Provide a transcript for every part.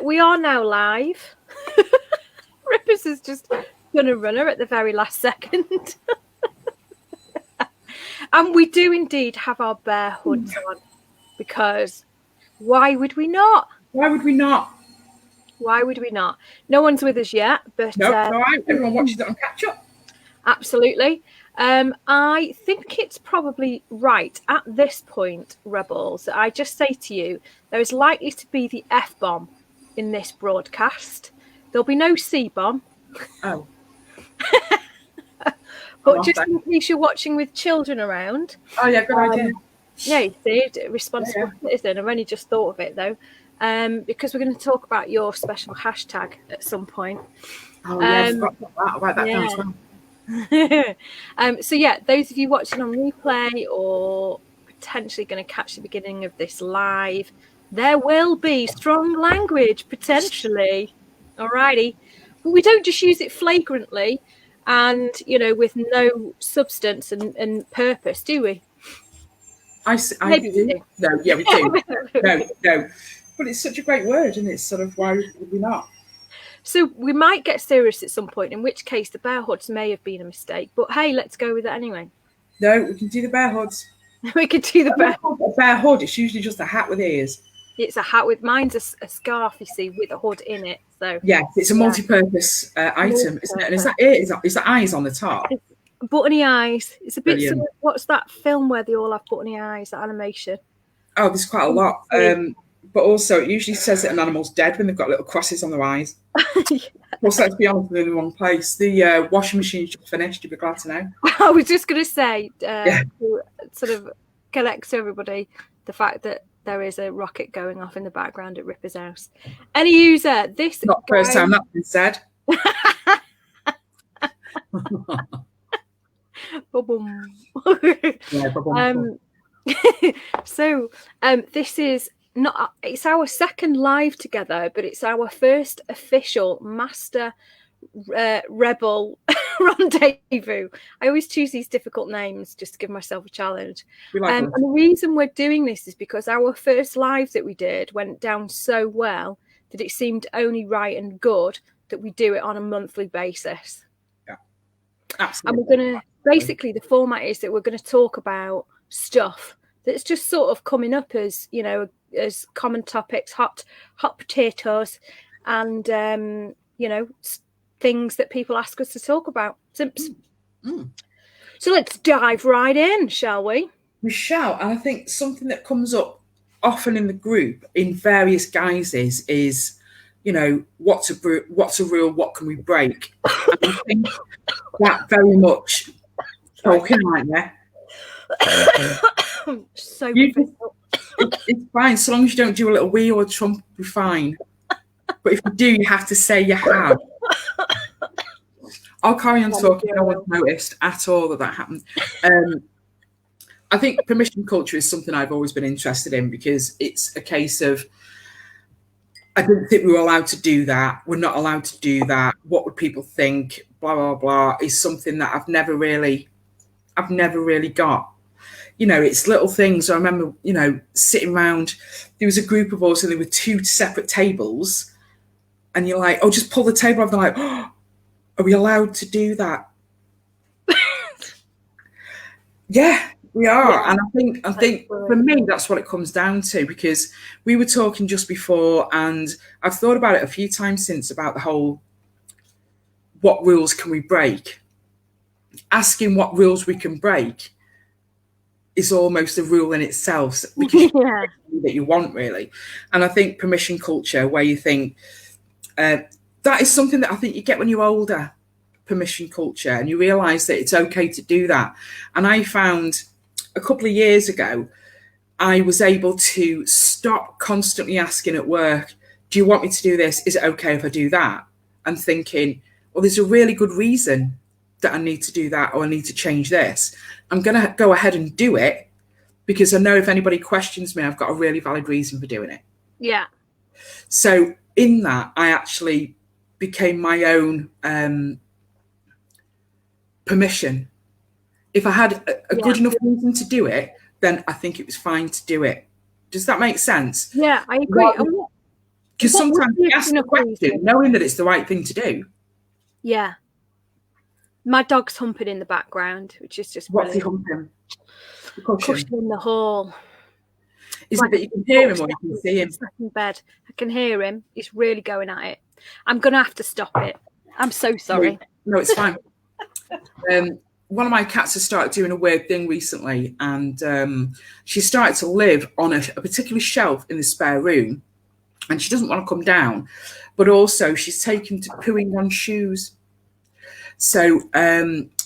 We are now live. Rippers is just going to run her at the very last second. And we do indeed have our bear hoods on, because why would we not? Why would we not? Why would we not? No one's with us yet, but no, all right. Everyone watches it on catch up. Absolutely. I think it's probably right at this point, Rebels, that I just say to you, there is likely to be the F-bomb in this broadcast. There'll be no C-bomb. Oh. But just in case you're watching with children around. Oh, yeah, good idea. Yeah, you see, responsible citizen. I've only just thought of it, though, because we're going to talk about your special hashtag at some point. Oh, yes, I'll write that down as well. So yeah, those of you watching on replay or potentially going to catch the beginning of this live, there will be strong language potentially. Alrighty, but we don't just use it flagrantly and with no substance and purpose, do we? Maybe we do. No, yeah, we do. no, but it's such a great word, and it's sort of, why would we not? So we might get serious at some point, in which case the bear hoods may have been a mistake. But hey, let's go with it anyway. No, we can do the bear hoods. We can do the bear hood. A bear hood, it's usually just a hat with ears. It's a hat with, mine's a scarf, you see, with a hood in it. So yeah, it's a multi-purpose item, isn't it? And is that it? Is that eyes on the top? It's buttony eyes. It's a bit sort of, what's that film where they all have buttony eyes, that animation? Oh, there's quite a lot. But also, it usually says that an animal's dead when they've got little crosses on their eyes. Well, let's be honest, they're in the wrong place. The washing machine's just finished, you'd be glad to know. I was just going to say, to sort of connect to everybody, the fact that there is a rocket going off in the background at Ripper's house. Any user, this not the first time that's been said. So this is not, it's our second live together, but it's our first official Master Rebel Rendezvous. I always choose these difficult names just to give myself a challenge. And the reason we're doing this is because our first live that we did went down so well that it seemed only right and good that we do it on a monthly basis. Yeah, absolutely. And we're going to, basically the format is that we're going to talk about stuff that's just sort of coming up as, as common topics, hot potatoes, and things that people ask us to talk about. Simps. So let's dive right in, shall we? We shall. And I think something that comes up often in the group in various guises is, what's a rule, what can we break? And I think that very much talking like that. So it's fine, so long as you don't do a little wee or a trump, you're fine. But if you do, you have to say you have. I'll carry on talking. No one's noticed at all that happened. I think permission culture is something I've always been interested in, because it's a case of, I didn't think we were allowed to do that. We're not allowed to do that. What would people think? Blah, blah, blah, is something that I've never really got. It's little things. I remember, sitting around, there was a group of us and there were two separate tables, and you're like, oh, just pull the table off. They're like, oh, are we allowed to do that? Yeah, we are. Yeah. And I think for me, that's what it comes down to, because we were talking just before, and I've thought about it a few times since, about the whole, what rules can we break? Asking what rules we can break is almost a rule in itself, because that you want, really. And I think permission culture, where you think that is something that I think you get when you're older, permission culture, and you realize that it's okay to do that. And I found a couple of years ago, I was able to stop constantly asking at work, do you want me to do this? Is it okay if I do that? And thinking, well, there's a really good reason that I need to do that, or I need to change this. I'm going to go ahead and do it, because I know if anybody questions me, I've got a really valid reason for doing it. Yeah. So in that, I actually became my own permission. If I had a good enough reason to do it, then I think it was fine to do it. Does that make sense? Yeah, I agree. Because sometimes you ask the question reason? knowing that it's the right thing to do. Yeah. My dog's humping in the background, which is just What's brilliant. he humping? The Cushion in the hall. Is it that you can hear him or you can see him? In bed. I can hear him. He's really going at it. I'm going to have to stop it. I'm so sorry. No, it's fine. One of my cats has started doing a weird thing recently, and she started to live on a particular shelf in the spare room, and she doesn't want to come down, but also she's taken to pooing on shoes. So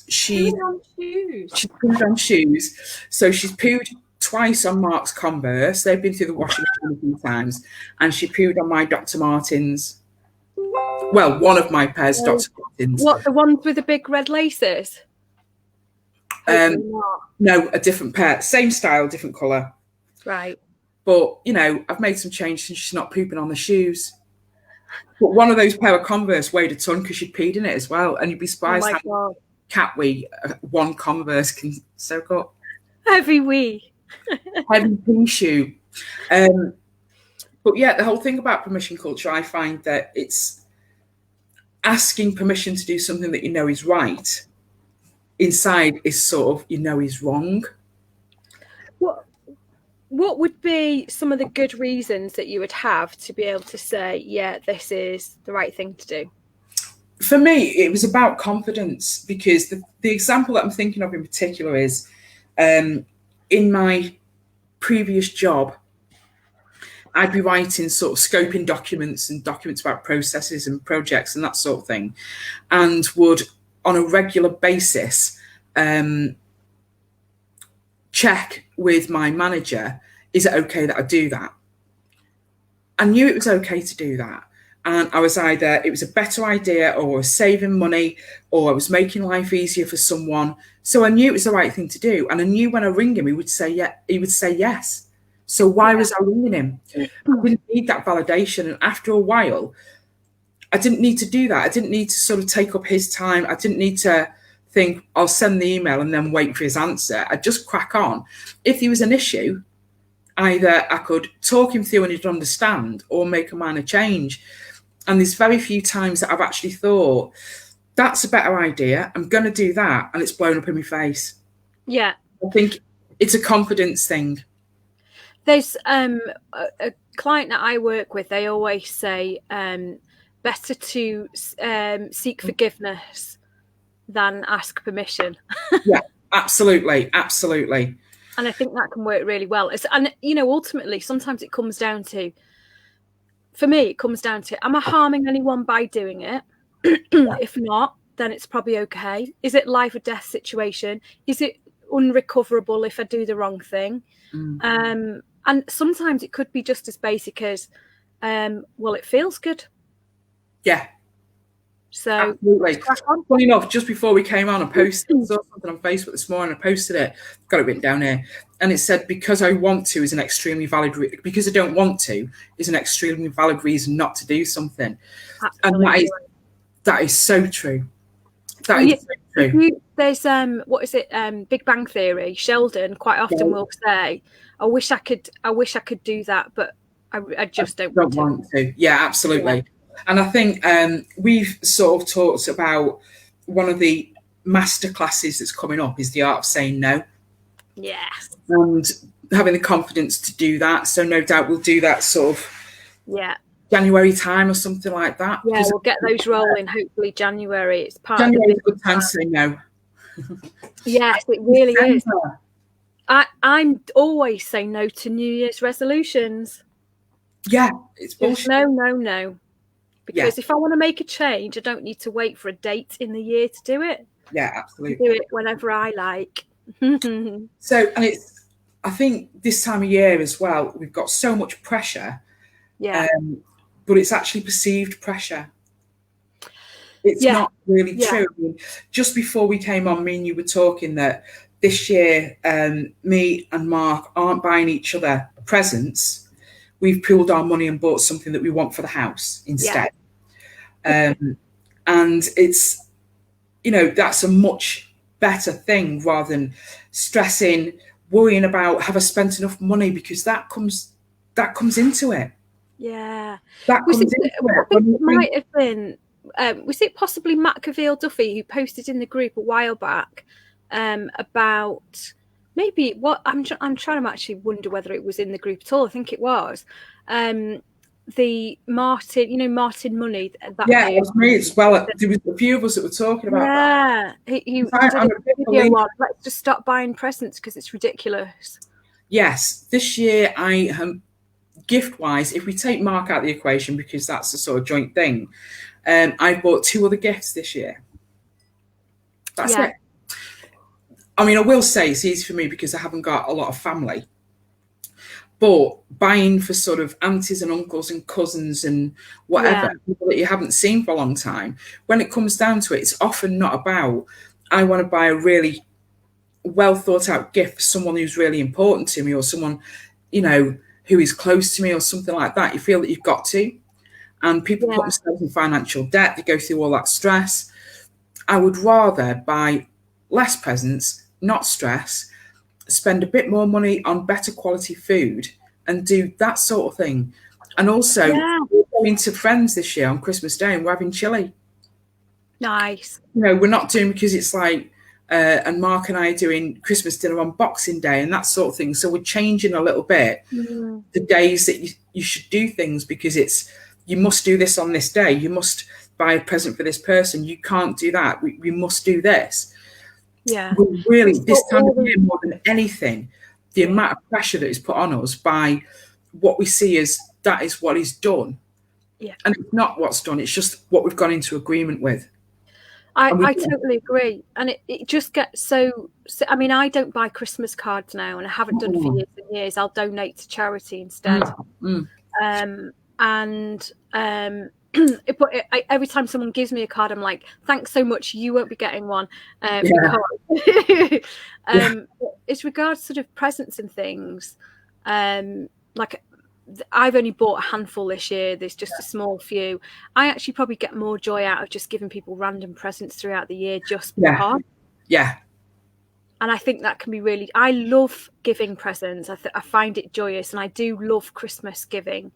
she pooed on shoes. So she's pooed twice on Mark's Converse. They've been through the washing machine a few times, and she pooed on my Dr. Martens. Well, one of my pairs, Dr. Martens. What, the ones with the big red laces? No, a different pair. Same style, different colour. Right. But, you know, I've made some changes and she's not pooping on the shoes. But one of those pair of Converse weighed a ton because she'd peed in it as well. And you'd be surprised how cat wee one Converse can soak up. Heavy wee. Heavy pee shoe. But yeah, the whole thing about permission culture, I find that it's asking permission to do something that you know is right. Inside is sort of, you know, is wrong. What would be some of the good reasons that you would have to be able to say, yeah, this is the right thing to do? For me, it was about confidence, because the example that I'm thinking of in particular is in my previous job, I'd be writing sort of scoping documents and documents about processes and projects and that sort of thing, and would on a regular basis check with my manager, is it okay that I do that? I knew it was okay to do that. And I was either, it was a better idea, or I was saving money, or I was making life easier for someone. So I knew it was the right thing to do. And I knew when I ring him, he would say yes. So why was I ringing him? I didn't need that validation. And after a while, I didn't need to do that. I didn't need to sort of take up his time. I didn't need to think, I'll send the email and then wait for his answer. I'd just crack on. If there was an issue, either I could talk him through and he'd understand, or make a minor change. And there's very few times that I've actually thought, that's a better idea, I'm going to do that, and it's blown up in my face. Yeah. I think it's a confidence thing. There's a client that I work with, they always say, better to seek forgiveness than ask permission. Yeah, absolutely. And I think that can work really well. And, you know, ultimately, sometimes it comes down to, for me, it comes down to, am I harming anyone by doing it? If not, then it's probably okay. Is it life or death situation? Is it unrecoverable if I do the wrong thing? And sometimes it could be just as basic as, well, it feels good. Yeah. So, absolutely. Funny enough, just before we came on, I posted something on Facebook this morning. I posted it, got it written down here, and it said, because I want to is an extremely valid because I don't want to is an extremely valid reason not to do something. Absolutely. And that is so true. That is so true. There's what is it? Big Bang Theory. Sheldon quite often will say, I wish I could do that, but I just don't want to. Yeah, absolutely. Yeah. And I think we've sort of talked about one of the master classes that's coming up is the art of saying no. Yes. And having the confidence to do that. So no doubt we'll do that sort of January time or something like that. Yeah, we'll get those rolling, hopefully January. It's part January of is a good time to say no. Yes, it really is. I'm always saying no to New Year's resolutions. Yeah, it's bullshit. No. Because if I want to make a change, I don't need to wait for a date in the year to do it. Yeah, absolutely. I do it whenever I like. So, and I think this time of year as well, we've got so much pressure. Yeah. But it's actually perceived pressure. It's not really true. I mean, just before we came on, me and you were talking that this year, me and Mark aren't buying each other presents. We've pooled our money and bought something that we want for the house instead. And it's, you know, that's a much better thing rather than stressing, worrying about, have I spent enough money? Because that comes that comes into it. Yeah. That Was comes it, into I it. think it might have been, was it possibly Matt Cavill Duffy who posted in the group a while back about maybe what I'm trying to actually wonder whether it was in the group at all. I think it was. The Martin, Martin Money. Yeah, it was me as well. There was a few of us that were talking about that. Yeah, he did I'm a a big video believer. on let's just stop buying presents because it's ridiculous. Yes, this year I am gift-wise, if we take Mark out of the equation because that's a sort of joint thing, I bought 2 other gifts this year. That's it. I mean, I will say it's easy for me because I haven't got a lot of family. But buying for sort of aunties and uncles and cousins and whatever, people that you haven't seen for a long time, when it comes down to it, it's often not about, I want to buy a really well thought out gift for someone who's really important to me or someone, who is close to me or something like that. You feel that you've got to. And people put themselves in financial debt. They go through all that stress. I would rather buy less presents, not stress, spend a bit more money on better quality food and do that sort of thing. And also, we're going to friends this year on Christmas Day and we're having chili. Nice. We're not doing because it's like, and Mark and I are doing Christmas dinner on Boxing Day and that sort of thing. So we're changing a little bit the days that you should do things because you must do this on this day. You must buy a present for this person. You can't do that. We must do this. Yeah. Really, this time of year more than anything, the amount of pressure that is put on us by what we see as that is what is done. Yeah. And it's not what's done. It's just what we've gone into agreement with. I totally agree. And it just gets so, I mean, I don't buy Christmas cards now and I haven't done for years and years. I'll donate to charity instead. But every time someone gives me a card, I'm like, thanks so much. You won't be getting one. Because as regards sort of presents and things, like I've only bought a handful this year. There's just a small few. I actually probably get more joy out of just giving people random presents throughout the year just because. Yeah. And I think that can be really, I love giving presents. I find it joyous and I do love Christmas giving.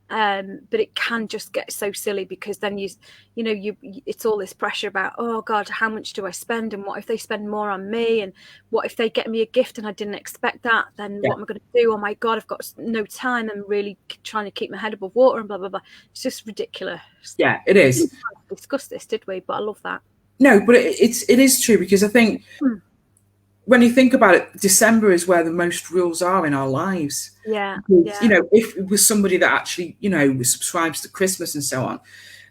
But it can just get so silly because then it's all this pressure about, oh God, how much do I spend? And what if they spend more on me? And what if they get me a gift and I didn't expect that? Then what am I going to do? Oh my God, I've got no time. I'm really trying to keep my head above water and blah, blah, blah. It's just ridiculous. Yeah, it is. We didn't discuss this, did we? But I love that. No, but it is true because I think when you think about it, December is where the most rules are in our lives. Yeah. Because, if it was somebody that actually, subscribes to Christmas and so on,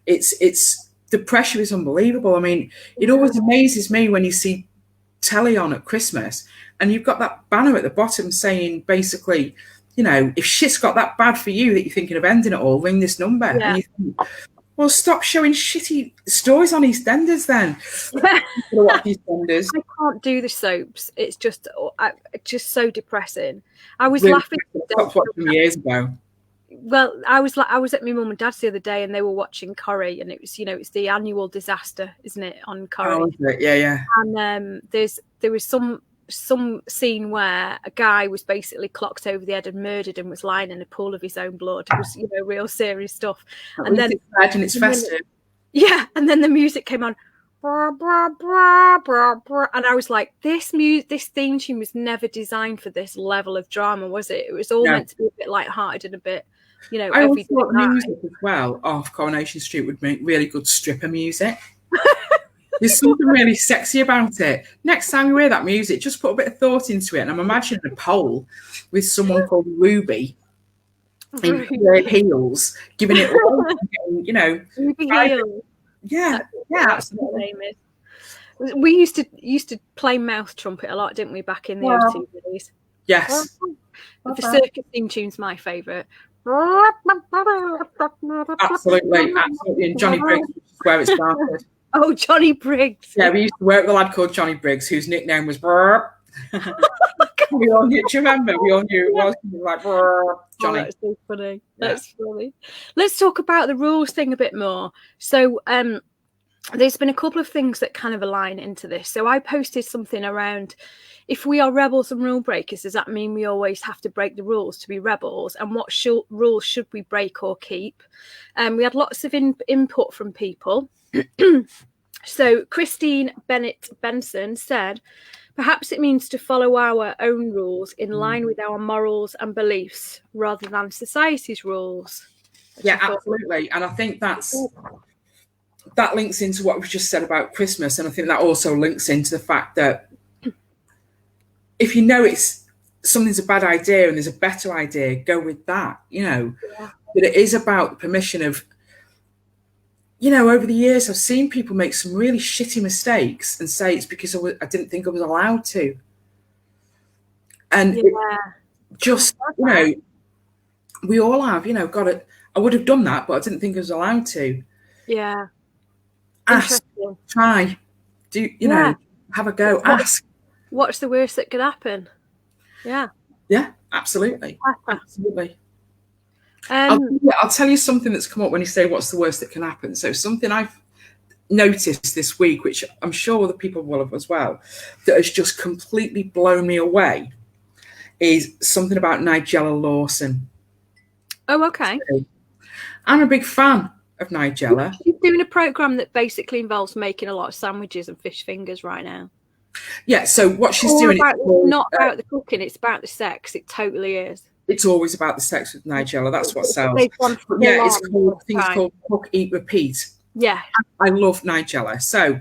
it's the pressure is unbelievable. I mean, it always amazes me when you see telly on at Christmas and you've got that banner at the bottom saying basically, if shit's got that bad for you that you're thinking of ending it all, ring this number. Yeah. And you think, well, stop showing shitty stories on EastEnders then. EastEnders. I can't do the soaps. It's just so depressing. I was laughing. I stopped watching years ago. Well, I was at my mum and dad's the other day, and they were watching Corrie, and it was it's the annual disaster, isn't it, on Corrie? Oh, is it? Yeah. And there was some scene where a guy was basically clocked over the head and murdered and was lying in a pool of his own blood. It was real serious stuff. And then it's festive. Yeah, and then the music came on. And I was like, this theme tune was never designed for this level of drama, was it? It was all meant to be a bit lighthearted and a bit, I always thought music as well off Coronation Street would make really good stripper music. There's something really sexy about it. Next time you hear that music, just put a bit of thought into it. And I'm imagining a pole with someone called Ruby in heels, giving it all, Ruby heels. Yeah, absolutely. We used to play mouth trumpet a lot, didn't we, back in the OT days? Yes. The circus theme tune's my favourite. Absolutely. And Johnny Briggs is where it started. Oh, Johnny Briggs. Yeah, we used to work with a lad called Johnny Briggs, whose nickname was Brrr. We all knew, do you remember? We all knew it was like Brrr, Johnny. Oh, that's so funny. That's funny. Let's talk about the rules thing a bit more. So there's been a couple of things that kind of align into this. So I posted something around, if we are rebels and rule breakers, does that mean we always have to break the rules to be rebels? And what rules should we break or keep? We had lots of input from people. So Christine Bennett Benson said, perhaps it means to follow our own rules in line with our morals and beliefs rather than society's rules. Yeah, absolutely. And I think that links into what we've just said about Christmas. And I think that also links into the fact that if you know something's a bad idea and there's a better idea, go with that, Yeah. But it is about the permission of, over the years, I've seen people make some really shitty mistakes and say it's because I didn't think I was allowed to. And we all have, I would have done that, but I didn't think I was allowed to. Yeah. Ask, try, have a go, ask. What's the worst that could happen? Yeah. Yeah, absolutely. Absolutely. I'll tell you something that's come up when you say what's the worst that can happen. So something I've noticed this week, which I'm sure other people will have as well, that has just completely blown me away, is something about Nigella Lawson. Oh, okay. So, I'm a big fan of Nigella. She's doing a programme that basically involves making a lot of sandwiches and fish fingers right now. Yeah, so what she's doing is not about the cooking, it's about the sex. It totally is. It's always about the sex with Nigella. That's what sells. Yeah, it's called Cook, Eat, Repeat. Yeah. I love Nigella. So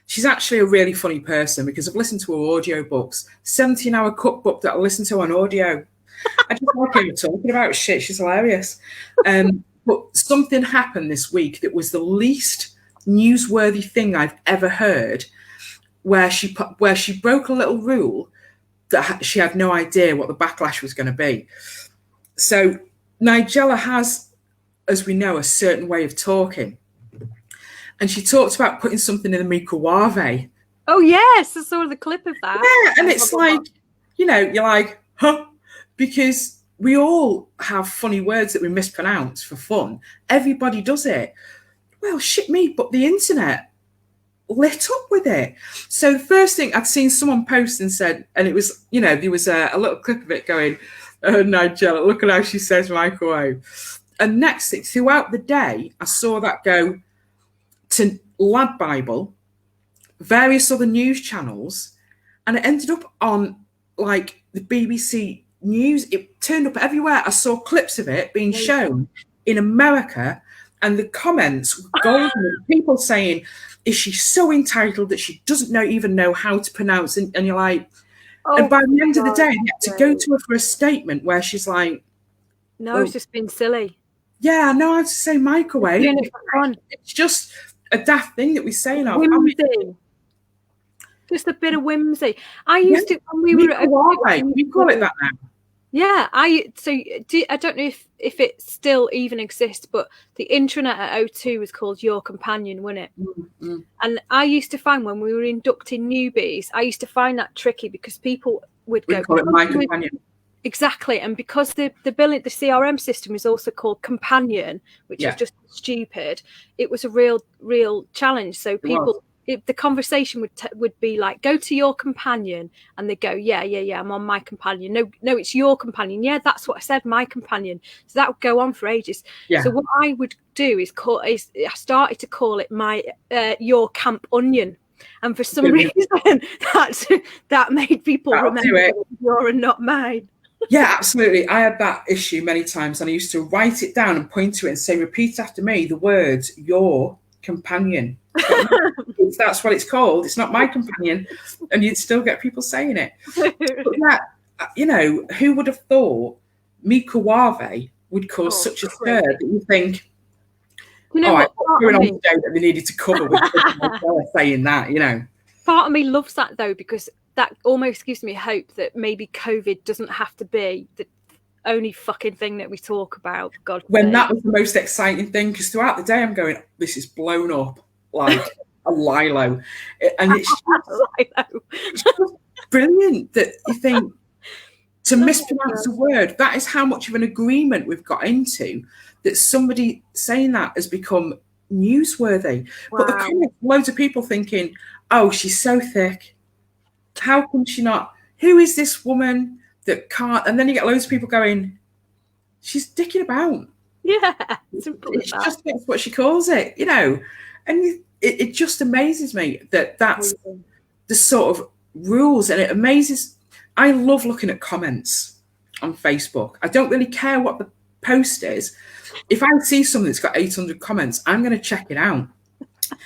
she's actually a really funny person because I've listened to her audiobooks, 17-hour cookbook that I listen to on audio. I just like her talking about shit. She's hilarious. But something happened this week that was the least newsworthy thing I've ever heard, where she broke a little rule that she had no idea what the backlash was going to be. So Nigella has, as we know, a certain way of talking. And she talked about putting something in the microwave. Oh, yes. I saw the clip of that. Yeah, and it's like, you're like, huh? Because we all have funny words that we mispronounce for fun. Everybody does it. Well, shit me, but the internet lit up with it. So the first thing I'd seen someone post and said, and it was, there was a little clip of it going, oh, Nigella, look at how she says microwave. And next thing, throughout the day, I saw that go to Lad Bible, various other news channels, and it ended up on like the BBC News. It turned up everywhere. I saw clips of it being shown in America, and the comments were golden. People saying, is she so entitled that she doesn't even know how to pronounce it? And you're like, and by the end of the day, you have to go to her for a statement where she's like, no, it's just been silly. Yeah, I know how to say microwave. It's just a daft thing that we say now. Whimsy. Just a bit of whimsy. I used to, when we were at we call it that now. Yeah, I don't know if it still even exists, but the intranet at O2 was called Your Companion, wasn't it? Mm-hmm. And I used to find when we were inducting newbies, I used to find that tricky because people would go, call it My Companion. Exactly, and because the CRM system is also called Companion, which is just stupid, it was a real challenge. So people. The conversation would be like, go to Your Companion, and they go, yeah, I'm on My Companion. No, it's Your Companion. Yeah, that's what I said, My Companion. So that would go on for ages. Yeah. So what I would do is I started to call it my Your Camp Onion, and for some reason that made people remember you're and not mine. Yeah, absolutely. I had that issue many times, and I used to write it down and point to it and say, repeat after me the words Your Companion. That's what it's called. It's not My Companion, and you'd still get people saying it. But who would have thought microwave would cause such a stir that you think, going on today that they needed to cover with saying that, Part of me loves that though, because that almost gives me hope that maybe COVID doesn't have to be the only fucking thing that we talk about. God, that was the most exciting thing, because throughout the day I'm going, this is blown up like a lilo, and it's just brilliant that you think to mispronounce a word, that is how much of an agreement we've got into, that somebody saying that has become newsworthy. Wow. But the comments, loads of people thinking, oh, she's so thick. How come she not? Who is this woman that can't? And then you get loads of people going, she's dicking about. Yeah, it's just that's what she calls it, you know. And it just amazes me that's the sort of rules, and it amazes. I love looking at comments on Facebook. I don't really care what the post is. If I see something that's got 800 comments, I'm going to check it out.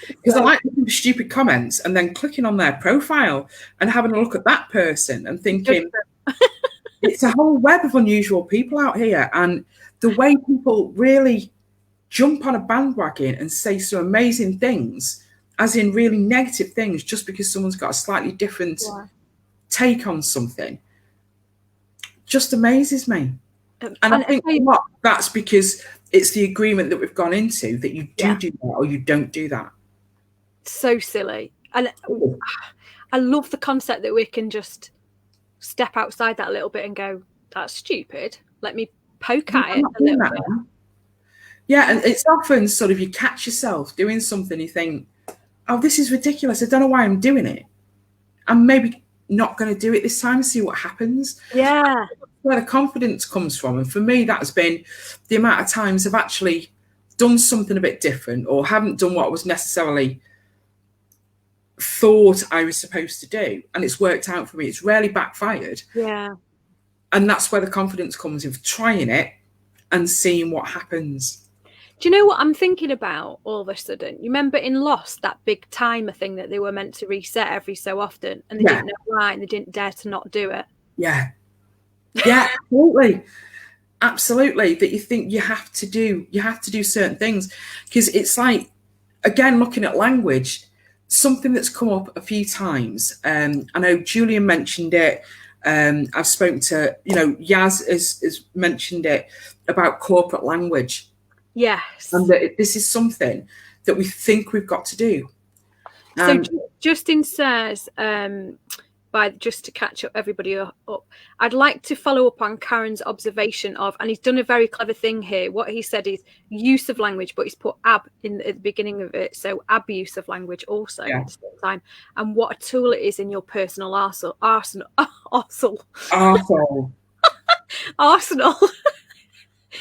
Because I like looking for stupid comments and then clicking on their profile and having a look at that person and thinking, it's a whole web of unusual people out here. And the way people really jump on a bandwagon and say some amazing things, as in really negative things, just because someone's got a slightly different take on something, just amazes me. And I think that's because it's the agreement that we've gone into that you do that or you don't do that. So silly. And I love the concept that we can just step outside that a little bit and go, that's stupid. Let me poke at it a little bit. Yeah, and it's often sort of you catch yourself doing something, you think, oh, this is ridiculous. I don't know why I'm doing it. I'm maybe not going to do it this time and see what happens. Yeah. Where the confidence comes from. And for me, that's been the amount of times I've actually done something a bit different or haven't done what I was necessarily thought I was supposed to do. And it's worked out for me. It's rarely backfired. Yeah. And that's where the confidence comes in, trying it and seeing what happens. Do you know what I'm thinking about all of a sudden? You remember in Lost, that big timer thing that they were meant to reset every so often, and they didn't know why, and they didn't dare to not do it. Yeah. Yeah, absolutely. Absolutely. That you think you have to do certain things. Because it's like, again, looking at language, something that's come up a few times. I know Julian mentioned it. I've spoken to, Yaz has mentioned it about corporate language. Yes. And that this is something that we think we've got to do. So Justin says, just to catch everybody up, I'd like to follow up on Karen's observation of, and he's done a very clever thing here. What he said is use of language, but he's put at the beginning of it. So abuse of language also at the same time. And what a tool it is in your personal arsenal.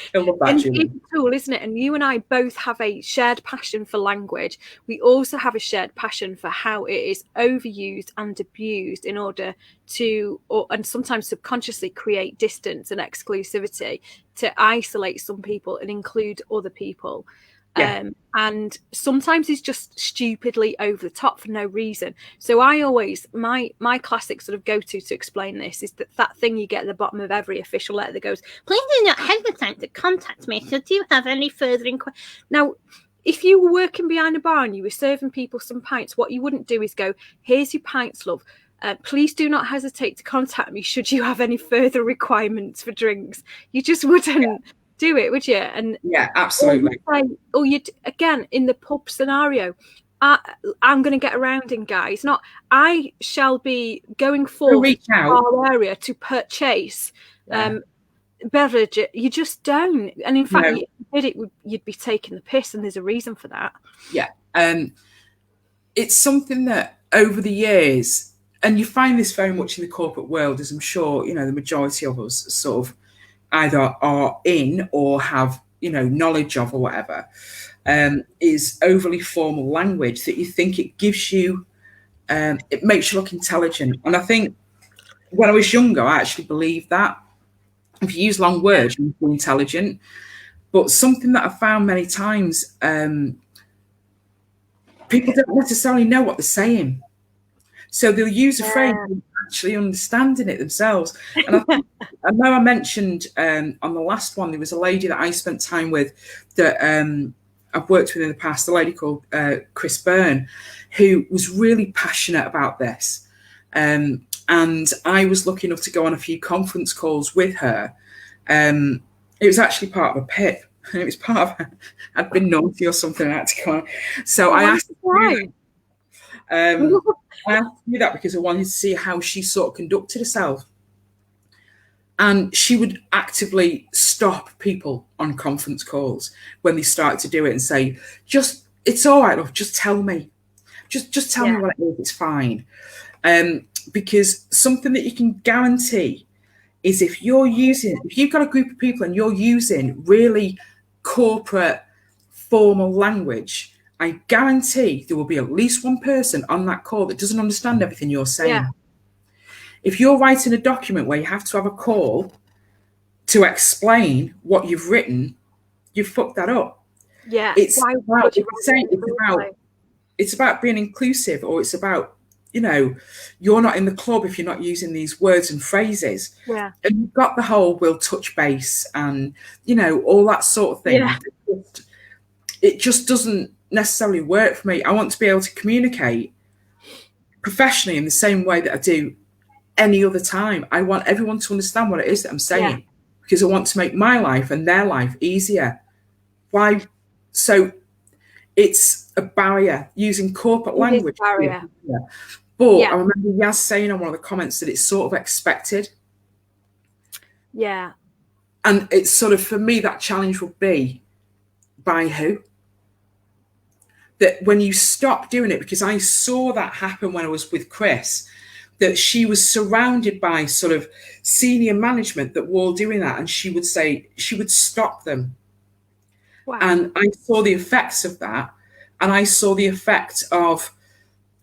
I love that, and it's a tool, isn't it? And you and I both have a shared passion for language. We also have a shared passion for how it is overused and abused in order to, and sometimes subconsciously, create distance and exclusivity to isolate some people and include other people. And sometimes it's just stupidly over the top for no reason. So I always, my classic sort of go-to to explain this is that thing you get at the bottom of every official letter that goes, please do not hesitate to contact me should you have any further inquiry. Now, if you were working behind a bar and you were serving people some pints, what you wouldn't do is go, here's your pints, love. Please do not hesitate to contact me should you have any further requirements for drinks. You just wouldn't do it, would you? And absolutely. Or you'd, again, in the pub scenario, I'm going to get around in, guys. Not I shall be going forth to our area to purchase beverage. You just don't. And in fact, if you did it, you'd be taking the piss, and there's a reason for that. Yeah. It's something that over the years, and you find this very much in the corporate world, as I'm sure, the majority of us sort of either are in or have, knowledge of or whatever, is overly formal language that you think it gives you, it makes you look intelligent. And I think when I was younger, I actually believed that. If you use long words, you're intelligent. But something that I've found many times, people don't necessarily know what they're saying. So they'll use a phrase actually understanding it themselves. And I know I mentioned on the last one, there was a lady that I spent time with that I've worked with in the past, a lady called Chris Byrne, who was really passionate about this. And I was lucky enough to go on a few conference calls with her. It was actually part of a pip. It was part of, I'd been naughty or something, I had to go on. So I asked I asked you that because I wanted to see how she sort of conducted herself. And she would actively stop people on conference calls when they started to do it and say, just it's all right, love, just tell me. Just tell me Yeah. what it is, it's fine. Because something that you can guarantee is if you've got a group of people and you're using really corporate formal language, I guarantee there will be at least one person on that call that doesn't understand everything you're saying. Yeah. If you're writing a document where you have to have a call to explain what you've written, you've fucked that up. Yeah. It's Why about, would you it's, write saying, it in the first place? it's about being inclusive, or it's about, you're not in the club if you're not using these words and phrases. Yeah. And you've got the whole we'll touch base and, all that sort of thing. Yeah. It just doesn't necessarily work for me. I want to be able to communicate professionally in the same way that I do any other time. I want everyone to understand what it is that I'm saying, because I want to make my life and their life easier. Why? So it's a barrier using corporate language. It is a barrier. But I remember Yaz saying on one of the comments that it's sort of expected. Yeah. And it's sort of, for me, that challenge would be by who? That when you stop doing it, because I saw that happen when I was with Chris, that she was surrounded by sort of senior management that were all doing that. And she would stop them. Wow. And I saw the effects of that. And I saw the effect of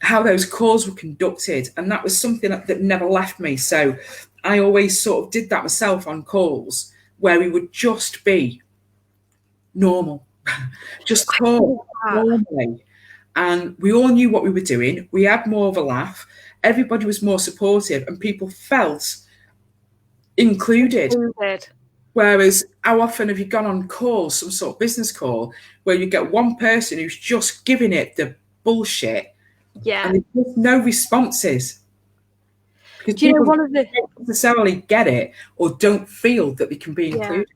how those calls were conducted. And that was something that never left me. So I always sort of did that myself on calls where we would just be normal, just talk normally. And we all knew what we were doing. We had more of a laugh. Everybody was more supportive and people felt included. Whereas how often have you gone on calls, some sort of business call, where you get one person who's just giving it the bullshit, and there's just no responses? Because people don't necessarily get it or don't feel that they can be included.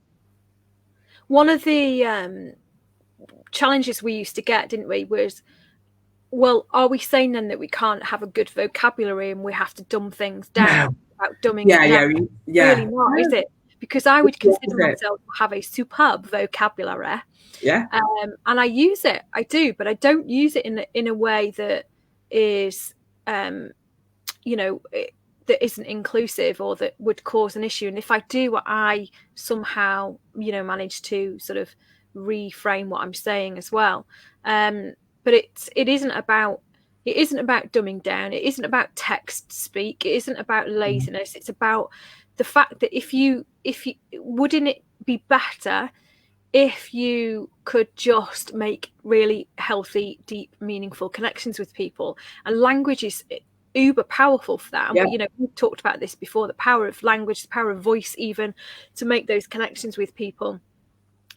One of the challenges we used to get, didn't we, was, well, are we saying then that we can't have a good vocabulary and we have to dumb things down? About dumbing it down? Really not, is it? Because I would consider myself to have a superb vocabulary. Yeah. And I use it. I do, but I don't use it in a way that is, that isn't inclusive or that would cause an issue. And if I do, I somehow, manage to sort of reframe what I'm saying as well. But it isn't about dumbing down. It isn't about text speak. It isn't about laziness. It's about the fact that if you wouldn't it be better if you could just make really healthy, deep, meaningful connections with people? And language is uber powerful for that. And we've talked about this before, the power of language, the power of voice, even to make those connections with people.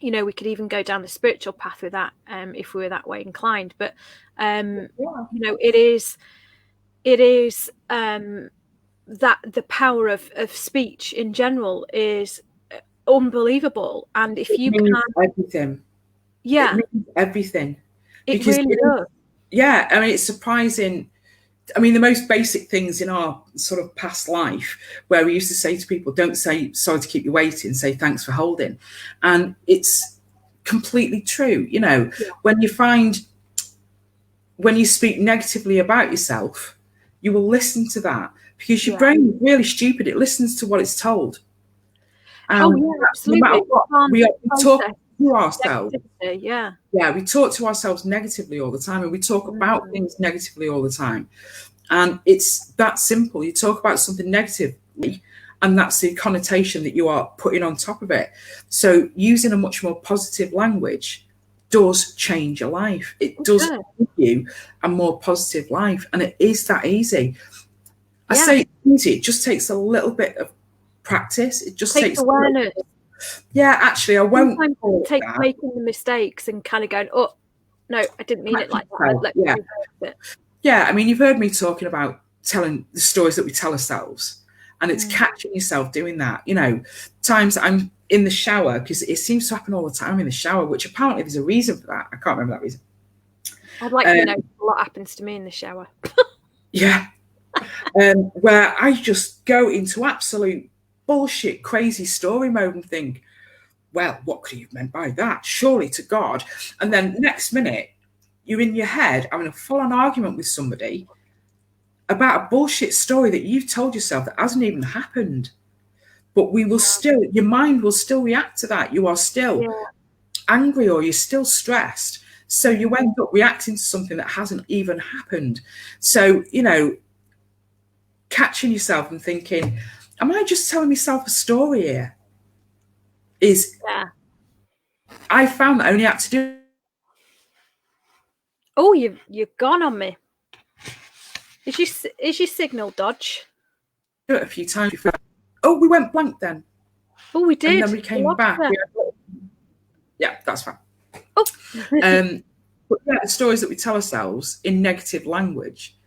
We could even go down the spiritual path with that, if we were that way inclined. But it is that the power of speech in general is unbelievable. And if you can, everything, it means everything. It really does. Yeah, I mean, it's surprising. I mean, the most basic things in our sort of past life, where we used to say to people, don't say sorry to keep you waiting, say thanks for holding. And it's completely true. When you speak negatively about yourself, you will listen to that because your brain is really stupid. It listens to what it's told. Absolutely. No matter what, we talk to ourselves. We talk to ourselves negatively all the time, and we talk about things negatively all the time. And it's that simple. You talk about something negatively, and that's the connotation that you are putting on top of it. So using a much more positive language does change your life. It does give you a more positive life, and it is that easy. I say it's easy. It just takes a little bit of practice. It just takes awareness. Yeah, actually, I won't. Sometimes it takes making the mistakes and kind of going, oh, no, I didn't mean it like that. Yeah, I mean, you've heard me talking about telling the stories that we tell ourselves, and it's catching yourself doing that. Times I'm in the shower, because it seems to happen all the time in the shower, which apparently there's a reason for that. I can't remember that reason. I'd like to know what happens to me in the shower. Where I just go into absolute bullshit, crazy story mode and think, well, what could you have meant by that? Surely to God. And then next minute, you're in your head having a full-on argument with somebody about a bullshit story that you've told yourself that hasn't even happened. But we will still, your mind will still react to that. You are still angry or you're still stressed. So you end up reacting to something that hasn't even happened. So, you know, catching yourself and thinking, am I just telling myself a story here? I found that I only had to do. Oh, you've gone on me. Is your signal dodge? Do it a few times before. Oh, we went blank then. Oh, we did. And then we came back. Yeah, that's fine. Oh. But yeah, the stories that we tell ourselves in negative language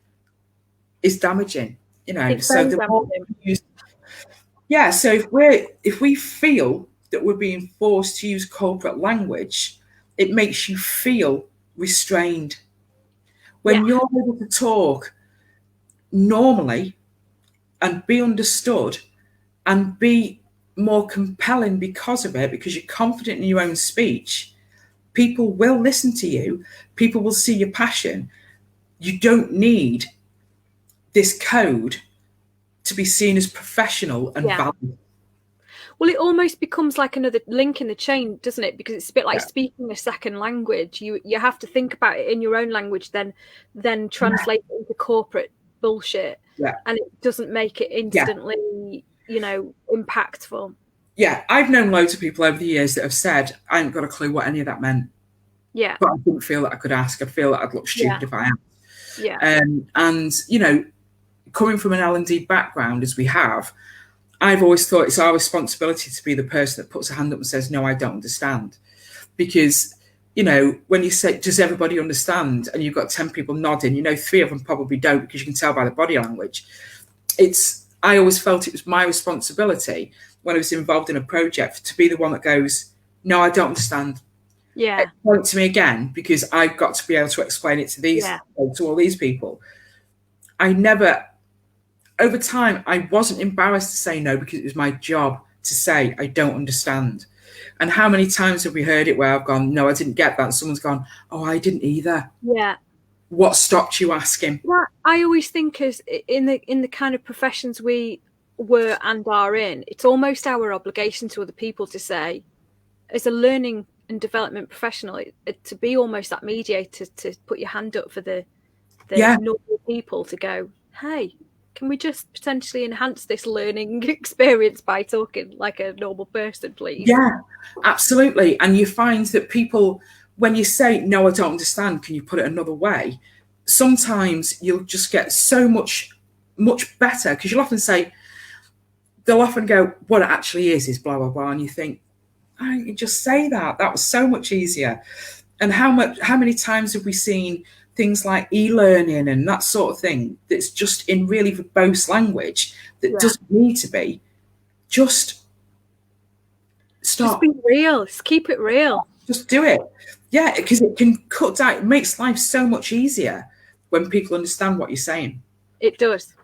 is damaging, you know. It's so the more so if we feel that we're being forced to use corporate language, it makes you feel restrained. When you're able to talk normally and be understood and be more compelling because of it, because you're confident in your own speech, people will listen to you. People will see your passion. You don't need this code to be seen as professional and valued. Well, it almost becomes like another link in the chain, doesn't it? Because it's a bit like speaking a second language. You have to think about it in your own language, then translate it into corporate bullshit. And it doesn't make it instantly, you know, impactful. Yeah, I've known loads of people over the years that have said, I ain't got a clue what any of that meant. Yeah. But I didn't feel that I could ask. I feel that I'd look stupid if I asked. Yeah. And, you know, coming from an L&D background as we have, I've always thought it's our responsibility to be the person that puts a hand up and says, no, I don't understand. Because, you know, when you say, does everybody understand? And you've got 10 people nodding, you know, 3 of them probably don't, because you can tell by the body language. I always felt it was my responsibility when I was involved in a project to be the one that goes, no, I don't understand. Yeah. Explain it to me again, because I've got to be able to explain it to to all these people. Over time, I wasn't embarrassed to say no, because it was my job to say, I don't understand. And how many times have we heard it where I've gone, no, I didn't get that. And someone's gone, oh, I didn't either. Yeah. What stopped you asking? Well, I always think as in the kind of professions we were and are in, it's almost our obligation to other people to say, as a learning and development professional, to be almost that mediator, to put your hand up for the normal people to go, hey, can we just potentially enhance this learning experience by talking like a normal person, please? Yeah, absolutely. And you find that people, when you say, no, I don't understand, can you put it another way? Sometimes you'll just get so much better, because they'll often go, what it actually is blah, blah, blah. And you think, I can just say that. That was so much easier. And how many times have we seen things like e-learning and that sort of thing that's just in really verbose language that doesn't need to be? Just stop. Just be real. Just keep it real. Just do it. Yeah, because it can cut down. It makes life so much easier when people understand what you're saying. It does.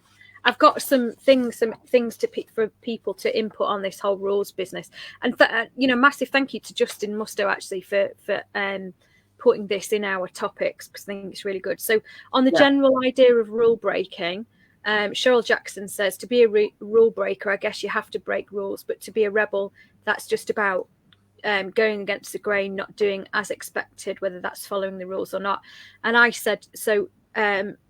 I've got some things for people to input on this whole rules business, and massive thank you to Justin Musto actually for putting this in our topics, because I think it's really good. So on the general idea of rule breaking, Cheryl Jackson says, to be a rule breaker, I guess you have to break rules, but to be a rebel, that's just about going against the grain, not doing as expected, whether that's following the rules or not. And I said, so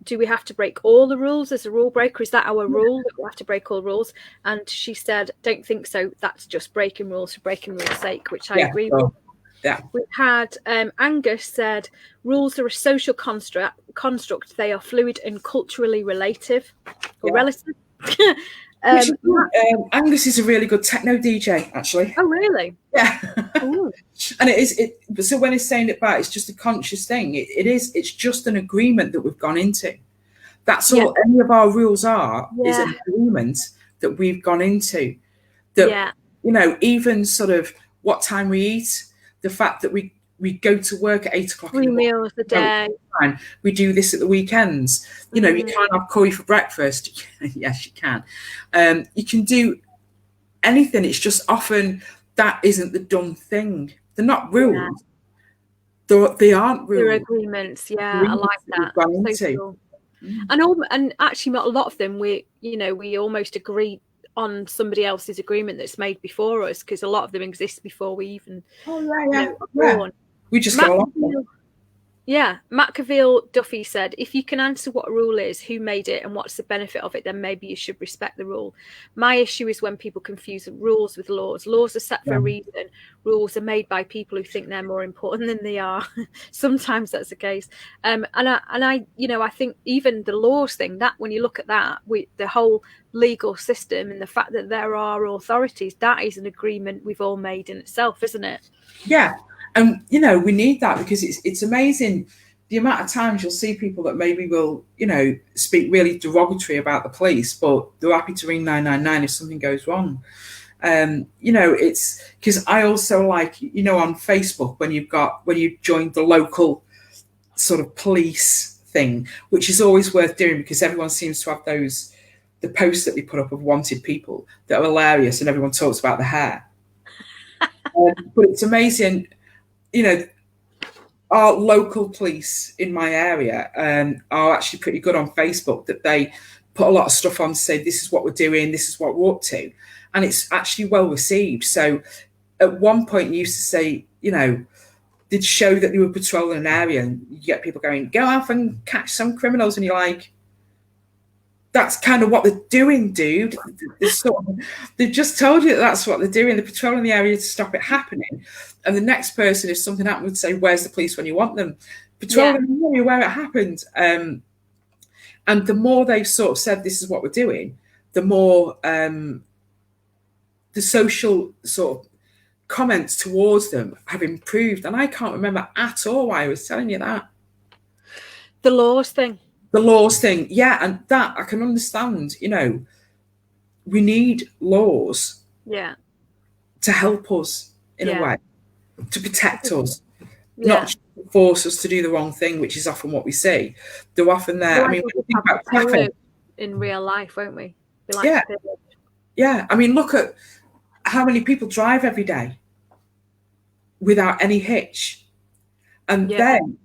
do we have to break all the rules as a rule breaker? Is that our rule, that we have to break all rules? And she said, don't think so. That's just breaking rules for breaking rules' sake, which I agree with. Yeah. We had Angus said, rules are a social construct. They are fluid and culturally relative or relative. Angus is a really good techno DJ, actually. Oh, really? Yeah. And so when he's saying it back, it's just a conscious thing. It's just an agreement that we've gone into. That's all any of our rules are, is an agreement that we've gone into. That, you know, even sort of what time we eat, the fact that we go to work at 8 o'clock. 3 meals a day. We do this at the weekends. You know, you can't have curry for breakfast. Yes, you can. You can do anything. It's just often that isn't the done thing. They're not rules. they aren't There are rules. agreements. Yeah, I like Agreements that we've that. gone So into. cool. And actually, a lot of them we almost agree on somebody else's agreement that's made before us, because a lot of them exist before we even Oh yeah. are Yeah. born. We just Matt go along. Yeah, Matt Duffy said, if you can answer what a rule is, who made it, and what's the benefit of it, then maybe you should respect the rule. My issue is when people confuse rules with laws. Laws are set for a reason. Rules are made by people who think they're more important than they are. Sometimes that's the case. And I think even the laws thing, that when you look at that, the whole legal system and the fact that there are authorities, that is an agreement we've all made in itself, isn't it? Yeah. And we need that, because it's amazing the amount of times you'll see people that maybe will, speak really derogatory about the police, but they're happy to ring 999 if something goes wrong. It's because I also like, on Facebook, when you joined the local sort of police thing, which is always worth doing, because everyone seems to have the posts that they put up of wanted people that are hilarious, and everyone talks about the hair. But it's amazing, our local police in my area are actually pretty good on Facebook, that they put a lot of stuff on to say, this is what we're doing, this is what we're up to. And it's actually well received. So at one point you used to say, they'd show that they were patrolling an area, and you get people going, go off and catch some criminals. And you're like, that's kind of what they're doing, dude. They've just told you that that's what they're doing. They're patrolling the area to stop it happening. And the next person, if something happened, would say, where's the police when you want them? Patrolling the area where it happened. And the more they've sort of said, this is what we're doing, the more the social sort of comments towards them have improved. And I can't remember at all why I was telling you that. The laws thing. The laws thing, yeah, and that I can understand. We need laws, to help us in a way, to protect us, not just force us to do the wrong thing, which is often what we see. They're often there. Well, I mean, think about traffic in real life, won't we? Yeah. I mean, look at how many people drive every day without any hitch, and then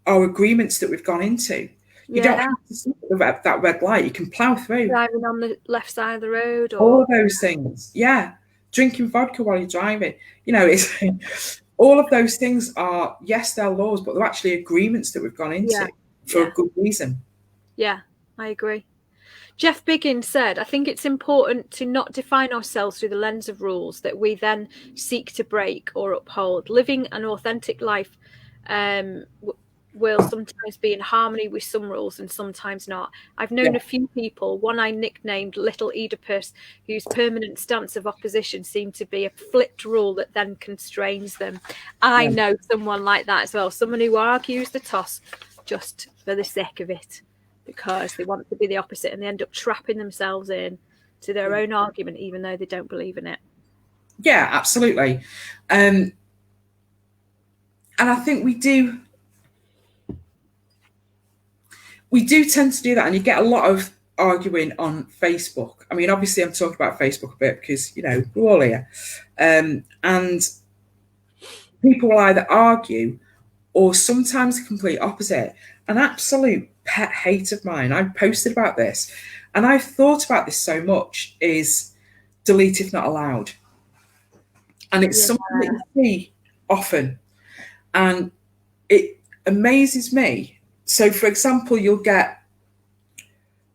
our agreements that we've gone into. You don't have to stop at that red light. You can plough through. Driving on the left side of the road. All of those things. Yeah. Drinking vodka while you're driving. It's all of those things are, yes, they're laws, but they're actually agreements that we've gone into for a good reason. Yeah, I agree. Jeff Biggins said, I think it's important to not define ourselves through the lens of rules that we then seek to break or uphold. Living an authentic life will sometimes be in harmony with some rules and sometimes not. I've known a few people, one I nicknamed Little Oedipus, whose permanent stance of opposition seemed to be a flipped rule that then constrains them. I know someone like that as well, someone who argues the toss just for the sake of it, because they want to be the opposite, and they end up trapping themselves in to their own argument, even though they don't believe in it. Yeah, absolutely. And I think we do tend to do that, and you get a lot of arguing on Facebook. I mean, obviously I'm talking about Facebook a bit because, we're all here. And people will either argue or sometimes the complete opposite. An absolute pet hate of mine, I posted about this, and I've thought about this so much, is delete if not allowed. And it's something that you see often. And it amazes me. So, for example, you'll get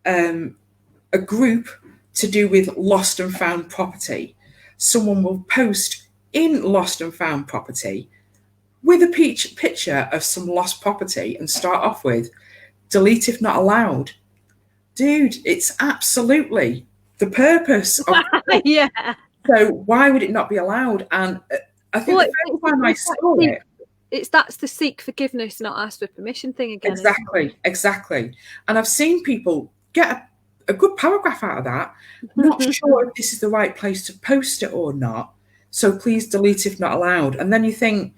a group to do with lost and found property. Someone will post in lost and found property with a picture of some lost property and start off with, delete if not allowed. Dude, it's absolutely the purpose of So why would it not be allowed? And I think the first time I saw it, that's the seek forgiveness, not ask for permission thing again. Exactly. And I've seen people get a good paragraph out of that. Not sure if this is the right place to post it or not. So please delete if not allowed. And then you think,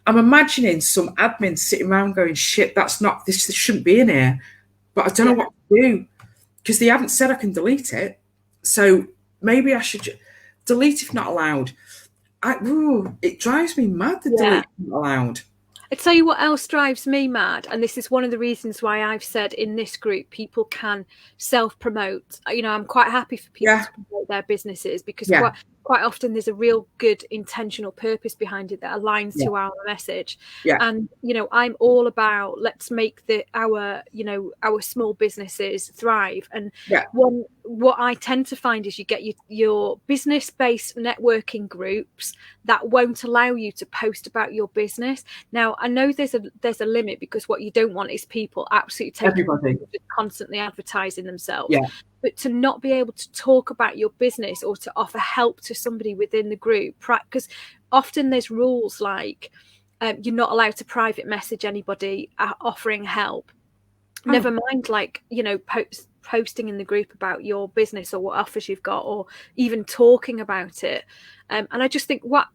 I'm imagining some admin sitting around going, shit, this shouldn't be in here. But I don't know what to do, because they haven't said I can delete it. So maybe I should delete if not allowed. It drives me mad, the delete if not allowed. I tell you what else drives me mad, and this is one of the reasons why I've said in this group people can self-promote. You know, I'm quite happy for people Yeah, to promote their businesses because yeah, quite often there's a real good intentional purpose behind it that aligns yeah, to our message. yeah, And you know, I'm all about let's make our small businesses thrive. And yeah. what I tend to find is you get your business-based networking groups that won't allow you to post about your business. Now, I know there's a limit because what you don't want is people absolutely taking Everybody. constantly advertising themselves. Yeah, But to not be able to talk about your business or to offer help to somebody within the group, because often there's rules like you're not allowed to private message anybody offering help. oh, Never mind, like, you know, posting in the group about your business or what offers you've got, or even talking about it. And I just think, what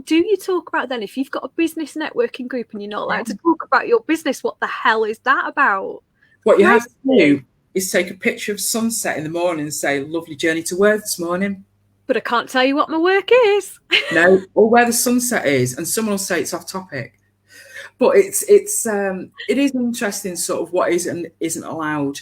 do you talk about then? If you've got a business networking group and you're not allowed to talk about your business, what the hell is that about? what you have Crazy. to do is take a picture of sunset in the morning and say, lovely journey to work this morning. But I can't tell you what my work is. No, or where the sunset is, and someone will say it's off topic. But it is interesting, sort of what is and isn't allowed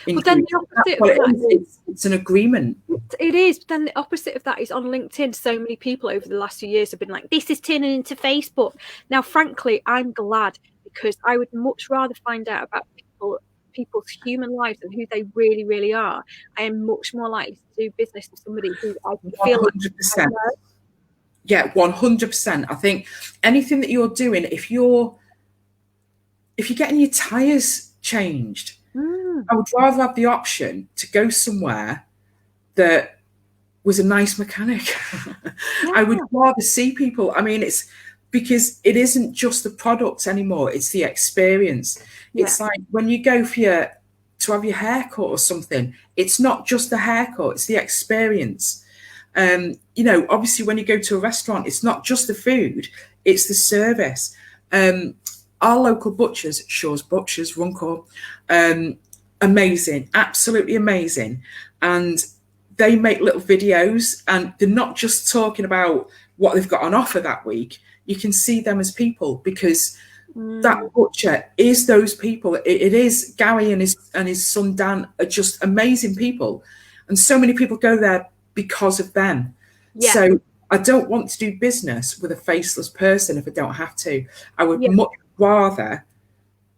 in But then groups. the opposite of That's what that is, it's an agreement. it is. But then the opposite of that is on LinkedIn. So many people over the last few years have been like, this is turning into Facebook. Now, frankly, I'm glad because I would much rather find out about people's human lives and who they really, really are. I am much more likely to do business with somebody who I feel like I 100%. know. Yeah, 100%. I think anything that you're doing, if you're getting your tires changed, I would rather have the option to go somewhere that was a nice mechanic. I would rather see people. I mean, it's because it isn't just the product anymore, it's the experience. Yeah. It's like when you go to have your hair cut or something, it's not just the haircut, it's the experience. You know, obviously when you go to a restaurant, it's not just the food, it's the service. Our local butchers, Shaw's Butchers, Runcorn, amazing, absolutely amazing. And they make little videos and they're not just talking about what they've got on offer that week. You can see them as people because that butcher is those people. It is Gary and his son Dan are just amazing people. And so many people go there because of them. Yeah. So I don't want to do business with a faceless person if I don't have to. I would much rather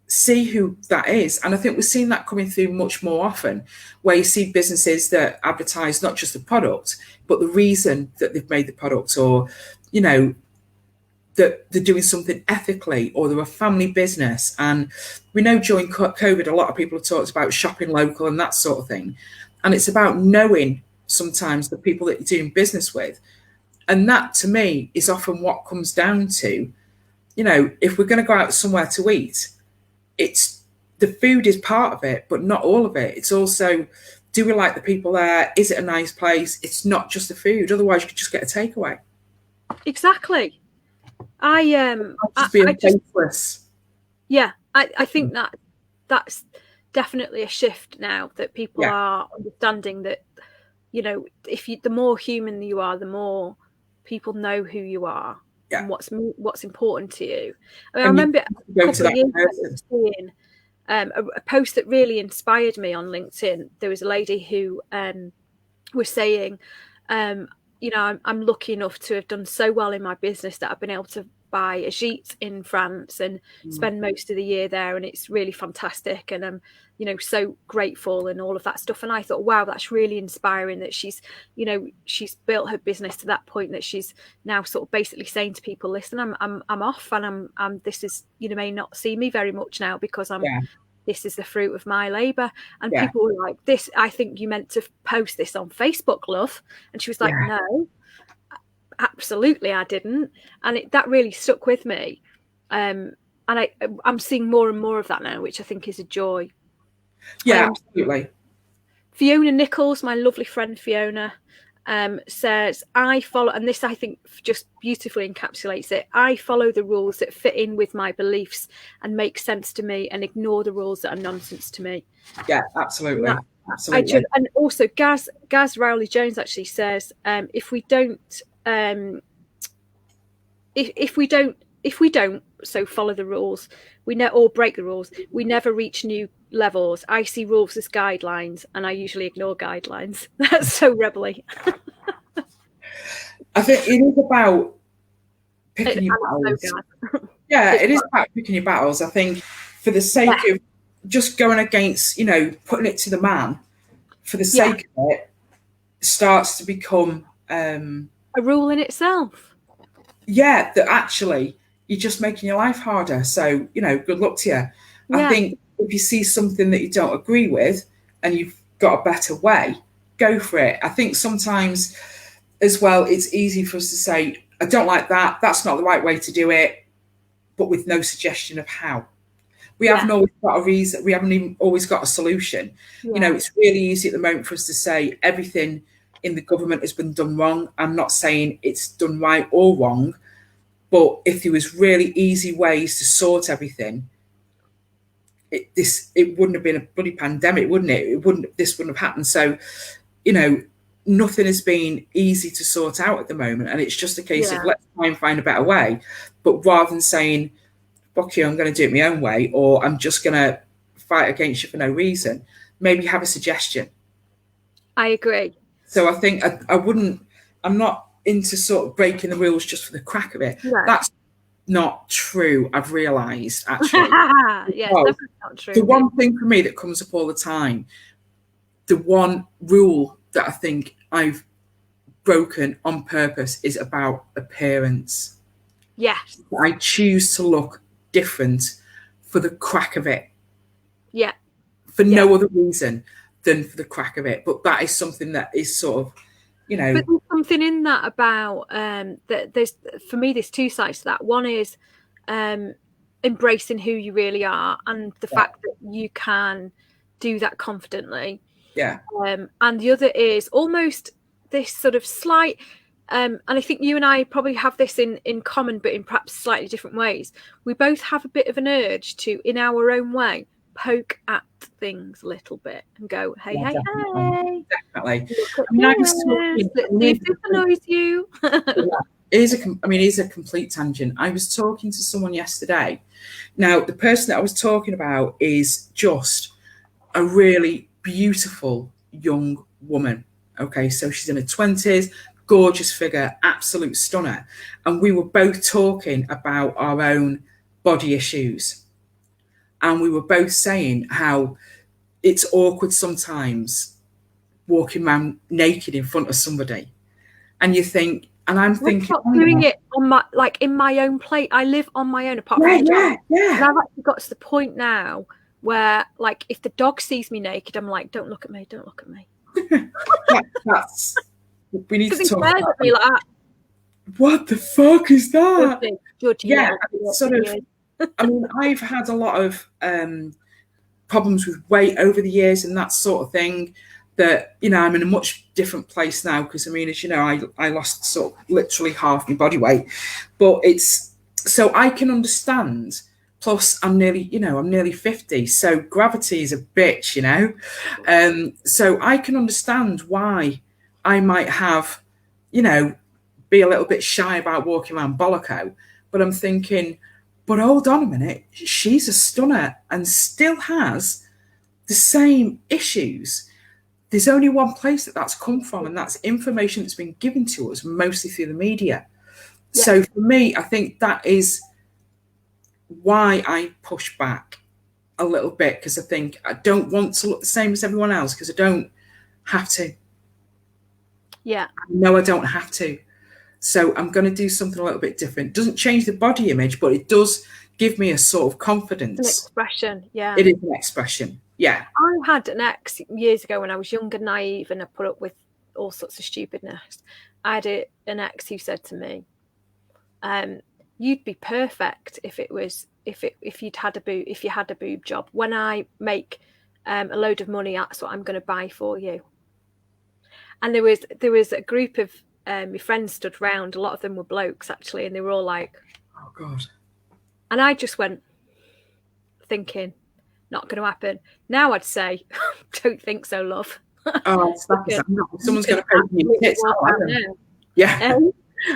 see who that is. And I think we're seeing that coming through much more often, where you see businesses that advertise not just the product, but the reason that they've made the product, or, you know, that they're doing something ethically, or they're a family business. And we know during COVID, a lot of people have talked about shopping local and that sort of thing. And it's about knowing sometimes the people that you're doing business with. And that, to me, is often what comes down to, you know, if we're going to go out somewhere to eat, it's the food is part of it, but not all of it. It's also, do we like the people there? Is it a nice place? It's not just the food. Otherwise, you could just get a takeaway. Exactly. I think that's definitely a shift now, that people are understanding that, you know, the more human you are, the more people know who you are and what's important to you. I mean, I remember a couple of years ago seeing a post that really inspired me on LinkedIn. There was a lady who was saying, you know, I'm lucky enough to have done so well in my business that I've been able to buy a gîte in France and spend most of the year there, and it's really fantastic, and I'm, you know, so grateful and all of that stuff. And I thought, wow, that's really inspiring that she's, you know, she's built her business to that point that she's now sort of basically saying to people, listen, I'm off, and I'm this is, you know, may not see me very much now because this is the fruit of my labor. And people were like, this, I think you meant to post this on Facebook, love. And she was like, no, absolutely I didn't. And that really stuck with me. And I'm seeing more and more of that now, which I think is a joy. Yeah, absolutely. Fiona Nichols, my lovely friend Fiona, says, I follow, and this I think just beautifully encapsulates it, I follow the rules that fit in with my beliefs and make sense to me, and ignore the rules that are nonsense to me. Yeah, absolutely. Absolutely. And also Gaz Rowley Jones actually says, if we don't if we don't follow the rules, or break the rules, we never reach new levels. I see rules as guidelines, and I usually ignore guidelines. That's so rebelly. I think it is about picking your battles. Yeah, it is about picking your battles. I think for the sake of just going against, putting it to the man, for the sake of it, starts to become a rule in itself. Yeah, that actually you're just making your life harder. So, good luck to you. Yeah. I think if you see something that you don't agree with and you've got a better way, go for it. I think sometimes as well, it's easy for us to say, I don't like that. That's not the right way to do it, but with no suggestion of how. We haven't always got a reason. We haven't even always got a solution. Yeah. It's really easy at the moment for us to say everything in the government has been done wrong. I'm not saying it's done right or wrong, but if there was really easy ways to sort everything, it wouldn't have been a bloody pandemic, wouldn't it? This wouldn't have happened. So, nothing has been easy to sort out at the moment, and it's just a case of let's try and find a better way. But rather than saying, fuck you, I'm going to do it my own way, or I'm just going to fight against you for no reason, maybe have a suggestion. I agree. So I think I'm not into sort of breaking the rules just for the crack of it. Yeah. That's not true, I've realised, actually. Definitely not true. The one thing for me that comes up all the time, the one rule that I think I've broken on purpose is about appearance. Yes. I choose to look different for the crack of it. Yeah. For no other reason than for the crack of it. But that is something that is sort of, But there's something in that about that. There's two sides to that. One is embracing who you really are, and the fact that you can do that confidently. Yeah. And the other is almost this sort of slight. And I think you and I probably have this in common, but in perhaps slightly different ways. We both have a bit of an urge to, in our own way, poke at things a little bit and go, hey. Definitely. See if this annoys you. It is a complete tangent. I was talking to someone yesterday. Now, the person that I was talking about is just a really beautiful young woman. Okay, so she's in her 20s, gorgeous figure, absolute stunner. And we were both talking about our own body issues. And we were both saying how it's awkward sometimes walking around naked in front of somebody. And you think, and I'm thinking, doing it on in my own plate. I live on my own apart from yeah. And I've actually got to the point now where, like, if the dog sees me naked, I'm like, don't look at me. We need to talk about at me like that. What the fuck is that? Yeah, sort of. I mean, I've had a lot of problems with weight over the years and that sort of thing. That, I'm in a much different place now because, as you know, I lost sort of literally half my body weight. But it's so I can understand. Plus, I'm nearly 50, so gravity is a bitch, So I can understand why I might have, be a little bit shy about walking around Bolloco. But I'm thinking, but hold on a minute, she's a stunner and still has the same issues. There's only one place that's come from, and that's information that's been given to us mostly through the media. Yeah. So for me, I think that is why I push back a little bit, because I think I don't want to look the same as everyone else because I don't have to. Yeah. No, I don't have to. So I'm going to do something a little bit different. It doesn't change the body image, but it does give me a sort of confidence. An expression, yeah. It is an expression, yeah. I had an ex years ago when I was young and naive and I put up with all sorts of stupidness. I had an ex who said to me, you'd be perfect if you had a boob job. When I make a load of money, that's what I'm going to buy for you. And there was a group of my friends stood round. A lot of them were blokes actually, and they were all like, "Oh God!" And I just went thinking, "Not going to happen." Now I'd say, "Don't think so, love." Oh, someone's going to pay me tits. Yeah,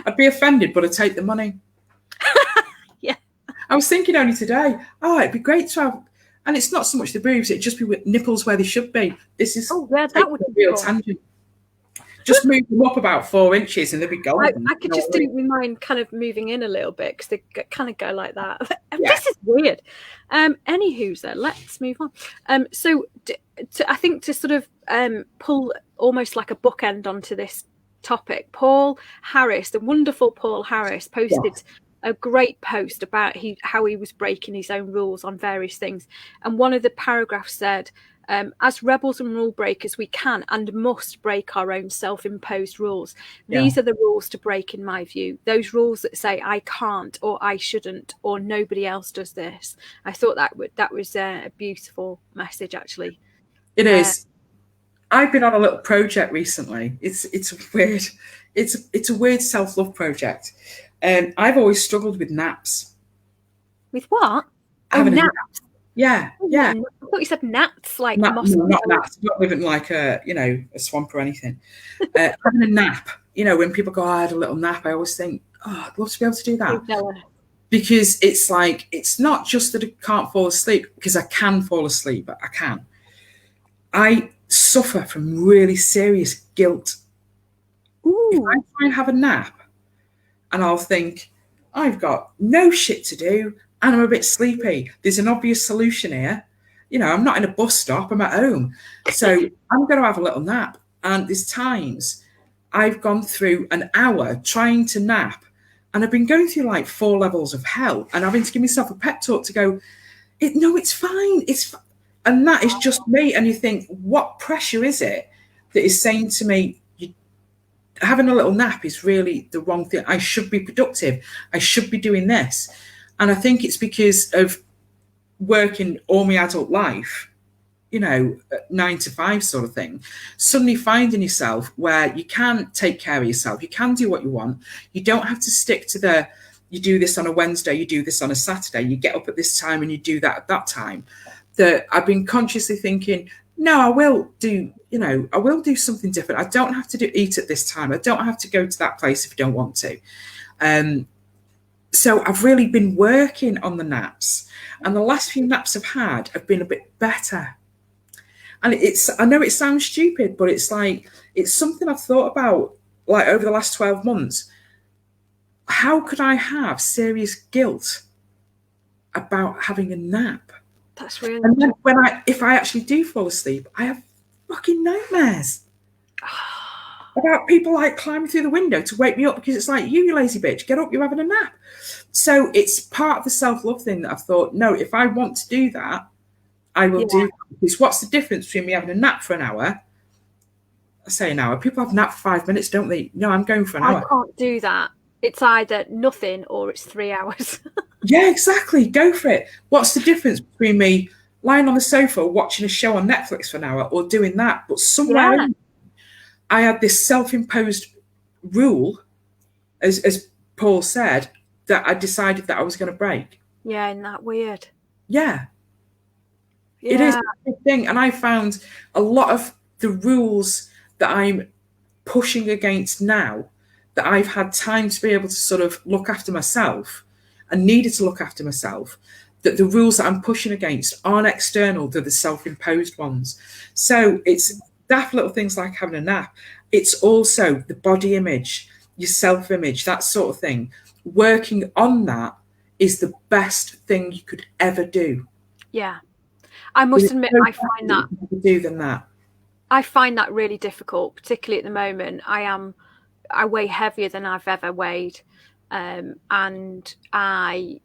I'd be offended, but I'd take the money. I was thinking only today, oh, it'd be great to have, and it's not so much the boobs, it'd just be with nipples where they should be. This is that would a be real fun. tangent. Just move them up about 4 inches and they'd be golden. I could just do mine kind of moving in a little bit because they kind of go like that. Yeah. This is weird. Anywho, so let's move on. So I think to sort of pull almost like a bookend onto this topic, Paul Harris, the wonderful Paul Harris, posted a great post about how he was breaking his own rules on various things. And one of the paragraphs said, as rebels and rule breakers, we can and must break our own self-imposed rules. These are the rules to break, in my view. Those rules that say I can't or I shouldn't or nobody else does this. I thought that was a beautiful message, actually. It is. I've been on a little project recently. It's a weird self-love project. I've always struggled with naps. With what? Having naps. Yeah. I thought you said gnats, like not gnats. Not living like a swamp or anything. Having a nap. When people go, I had a little nap, I always think, oh, I'd love to be able to do that. Because it's like, it's not just that I can't fall asleep, because I can fall asleep, but I can. I suffer from really serious guilt. Ooh. If I try and have a nap and I'll think, I've got no shit to do and I'm a bit sleepy, there's an obvious solution here. I'm not in a bus stop, I'm at home. So I'm going to have a little nap. And there's times I've gone through an hour trying to nap and I've been going through like 4 levels of hell and having to give myself a pep talk to go, no, it's fine. And that is just me. And you think, what pressure is it that is saying to me, having a little nap is really the wrong thing. I should be productive. I should be doing this. And I think it's because of working all my adult life, 9 to 5 sort of thing, suddenly finding yourself where you can take care of yourself. You can do what you want. You don't have to stick to you do this on a Wednesday, you do this on a Saturday, you get up at this time and you do that at that time. That I've been consciously thinking, no, I will do something different. I don't have to eat at this time. I don't have to go to that place if I don't want to. So I've really been working on the naps, and the last few naps I've had have been a bit better. And I know it sounds stupid, but it's like, it's something I've thought about like over the last 12 months. How could I have serious guilt about having a nap? That's really. And then if I actually do fall asleep, I have fucking nightmares about people like climbing through the window to wake me up, because it's like, you lazy bitch, get up, you're having a nap. So it's part of the self-love thing that I've thought, no, if I want to do that, I will do that. Because what's the difference between me having a nap for an hour? I say an hour. People have nap for 5 minutes, don't they? No, I'm going for an hour. I can't do that. It's either nothing or it's 3 hours. Yeah, exactly. Go for it. What's the difference between me lying on the sofa watching a show on Netflix for an hour or doing that? But somewhere I had this self-imposed rule, as Paul said, that I decided that I was going to break. Yeah, isn't that weird? Yeah. It is a big thing. And I found a lot of the rules that I'm pushing against now, that I've had time to be able to sort of look after myself and needed to look after myself, that the rules that I'm pushing against aren't external, they're the self-imposed ones. So it's daft little things like having a nap. It's also the body image, your self-image, that sort of thing. Working on that is the best thing you could ever do. Yeah. I must admit, I find that do than that. I find that really difficult, particularly at the moment. I weigh heavier than I've ever weighed, and I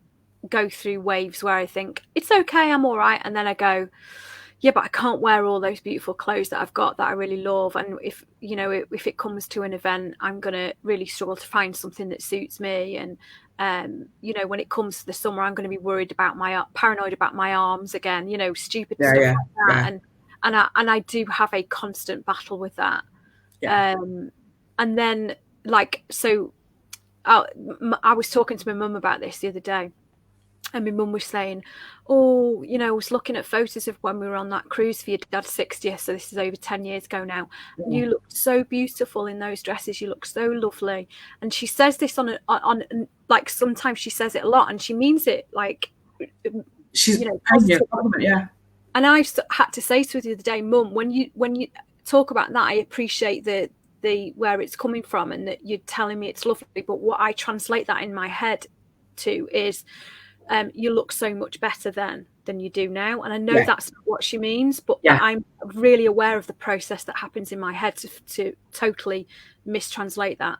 go through waves where I think it's okay, I'm all right, and then I go, yeah, but I can't wear all those beautiful clothes that I've got that I really love, and if it comes to an event, I'm gonna really struggle to find something that suits me, and when it comes to the summer, I'm going to be paranoid about my arms again, stupid stuff like that. Yeah. And I do have a constant battle with that. Yeah. And then I was talking to my mum about this the other day, And my mum was saying, oh, you know, I was looking at photos of when we were on that cruise for your dad's 60th. So this is over 10 years ago now. And Yeah. you looked so beautiful in those dresses. You look so lovely. And she says this on like, sometimes she says it a lot and she means it like, She's you know, paying you a positive. compliment, yeah. And I had to say to her the other day, Mum, when you talk about that, I appreciate the where it's coming from and that you're telling me it's lovely. But what I translate that in my head to is, you look so much better then than you do now. And I know Yeah. that's not what she means, but Yeah. I'm really aware of the process that happens in my head to totally mistranslate that.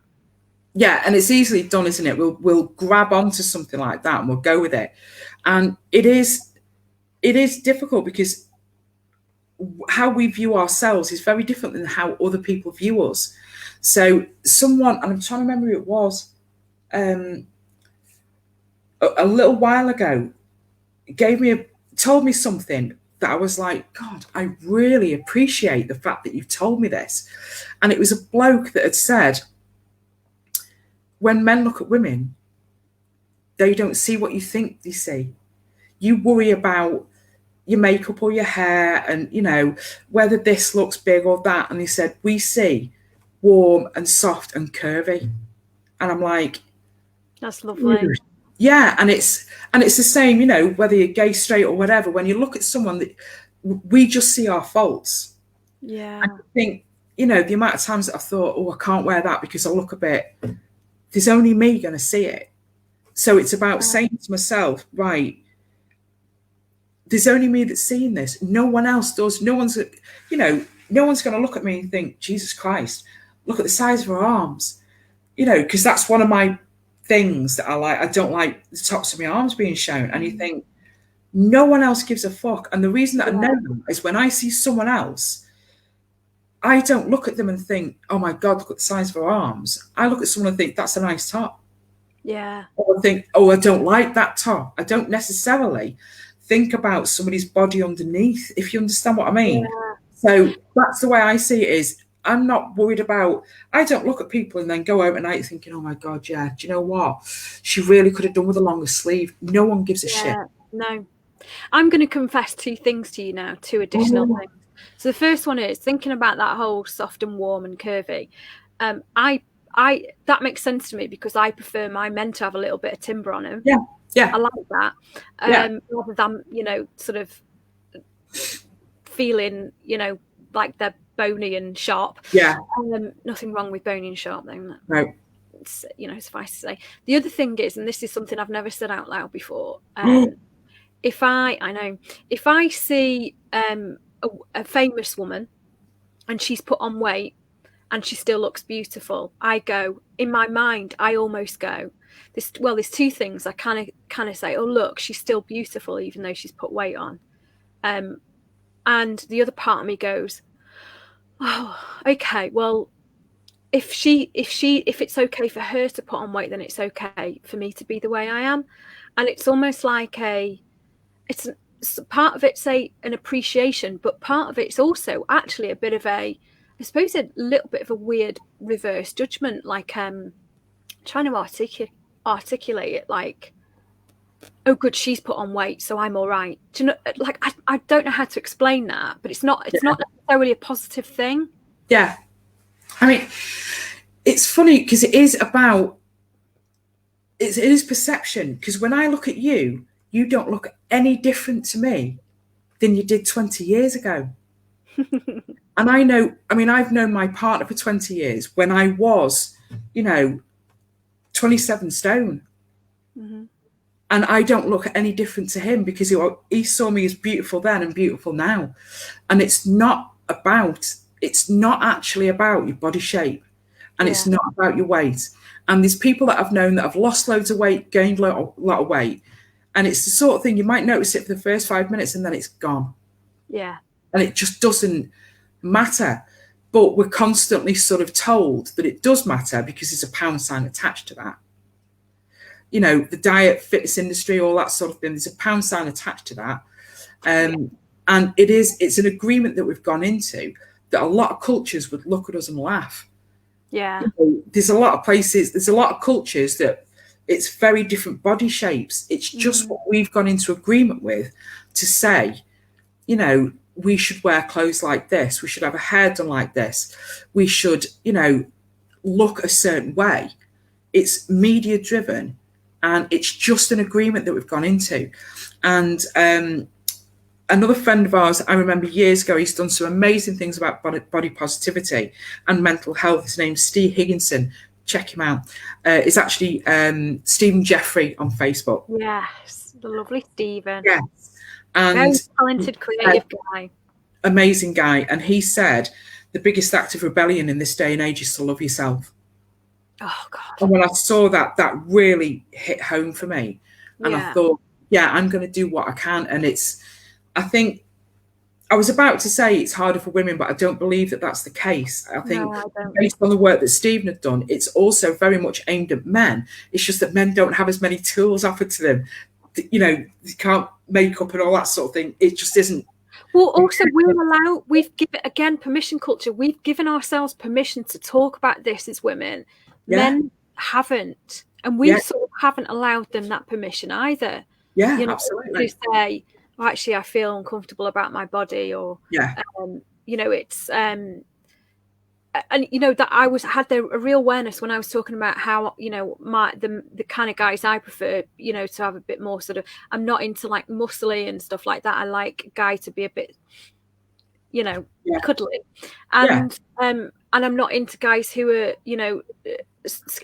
Yeah, and it's easily done, isn't it? We'll grab onto something like that and we'll go with it. And it is difficult because how we view ourselves is very different than how other people view us. So someone, and I'm trying to remember who it was, a little while ago, told me something that I was like, God, I really appreciate the fact that you've told me this. And it was a bloke that had said, when men look at women, they don't see what you think they see. You worry about your makeup or your hair and, you know, whether this looks big or that. And he said, we see warm and soft and curvy. And I'm like, That's lovely. yeah. And it's the same, you know, whether you're gay, straight or whatever, when you look at someone that we just see our faults. Yeah. I think, you know, the amount of times that I thought, oh, I can't wear that because I look a bit, there's only me going to see it. So it's about saying to myself, right, there's only me that's seeing this. No one else does. No one's, you know, no one's going to look at me and think, Jesus Christ, look at the size of her arms. You know, because that's one of my things that I like. I don't like the tops of my arms being shown. And you think, no one else gives a fuck. And the reason that I know that is when I see someone else, I don't look at them and think, oh my God, look at the size of her arms. I look at someone and think, that's a nice top. Yeah. Or I think, oh, I don't like that top. I don't necessarily think about somebody's body underneath, if you understand what I mean. Yeah. So that's the way I see it is I'm not worried about, I don't look at people and then go out at night thinking, oh my God, yeah, do you know what? She really could have done with a longer sleeve. No one gives a shit. No. I'm going to confess two things to you now, two additional things. So the first one is thinking about that whole soft and warm and curvy. I that makes sense to me because I prefer my men to have a little bit of timber on them. Yeah. I like that. Rather than, you know, sort of feeling, you know, like they're bony and sharp. Yeah. Nothing wrong with bony and sharp, though. No. It's, you know, suffice to say. The other thing is, and this is something I've never said out loud before, if I see a famous woman and she's put on weight and she still looks beautiful, I go, in my mind, I almost go, there's two things. I kind of say, oh, look, she's still beautiful even though she's put weight on. And the other part of me goes, oh, okay, well, if it's okay for her to put on weight, then it's okay for me to be the way I am. And it's almost like it's part of it's an appreciation, but part of it's also actually a bit of I suppose a little bit of a weird reverse judgment, like trying to articulate it like, oh good, she's put on weight, so I'm all right. Do you know, like I don't know how to explain that, but it's not necessarily a positive thing. Yeah. I mean, it's funny because it is perception, because when I look at you, you don't look any different to me than you did 20 years ago. And I've known my partner for 20 years when I was, 27 stone. Mm-hmm. And I don't look any different to him because he saw me as beautiful then and beautiful now. And it's not actually about your body shape. And it's not about your weight. And there's people that I've known that have lost loads of weight, gained a lot of weight. And it's the sort of thing you might notice it for the first 5 minutes and then it's gone. Yeah. And it just doesn't matter. But we're constantly sort of told that it does matter because there's a pound sign attached to that. You know, the diet, fitness industry, all that sort of thing, there's a pound sign attached to that. And it's an agreement that we've gone into that a lot of cultures would look at us and laugh. Yeah. There's a lot of places, there's a lot of cultures that It's very different body shapes. It's just what we've gone into agreement with to say, you know, we should wear clothes like this. We should have a hair done like this. We should, you know, look a certain way. It's media driven, and it's just an agreement that we've gone into. And another friend of ours, I remember years ago, he's done some amazing things about body positivity and mental health. His name's Steve Higginson. Check him out. It's actually Stephen Jeffrey on Facebook. Yes, the lovely Stephen. Yes. And very talented, creative guy. Amazing guy. And he said the biggest act of rebellion in this day and age is to love yourself. Oh, God. And when I saw that, that really hit home for me. And I thought, yeah, I'm going to do what I can. And I think, I was about to say it's harder for women, but I don't believe that that's the case. I think based on the work that Stephen had done, it's also very much aimed at men. It's just that men don't have as many tools offered to them. You know, they can't make up and all that sort of thing. It just isn't. Well, also, we've given, again, permission culture. We've given ourselves permission to talk about this as women. Yeah. Men haven't. And we sort of haven't allowed them that permission either. Yeah, you know, absolutely. To say, oh, actually, I feel uncomfortable about my body, or, you know, it's, and, you know, that I had a real awareness when I was talking about how, you know, the kind of guys I prefer, you know, to have a bit more sort of, I'm not into like muscly and stuff like that. I like a guy to be a bit, you know, cuddly. And I'm not into guys who are, you know,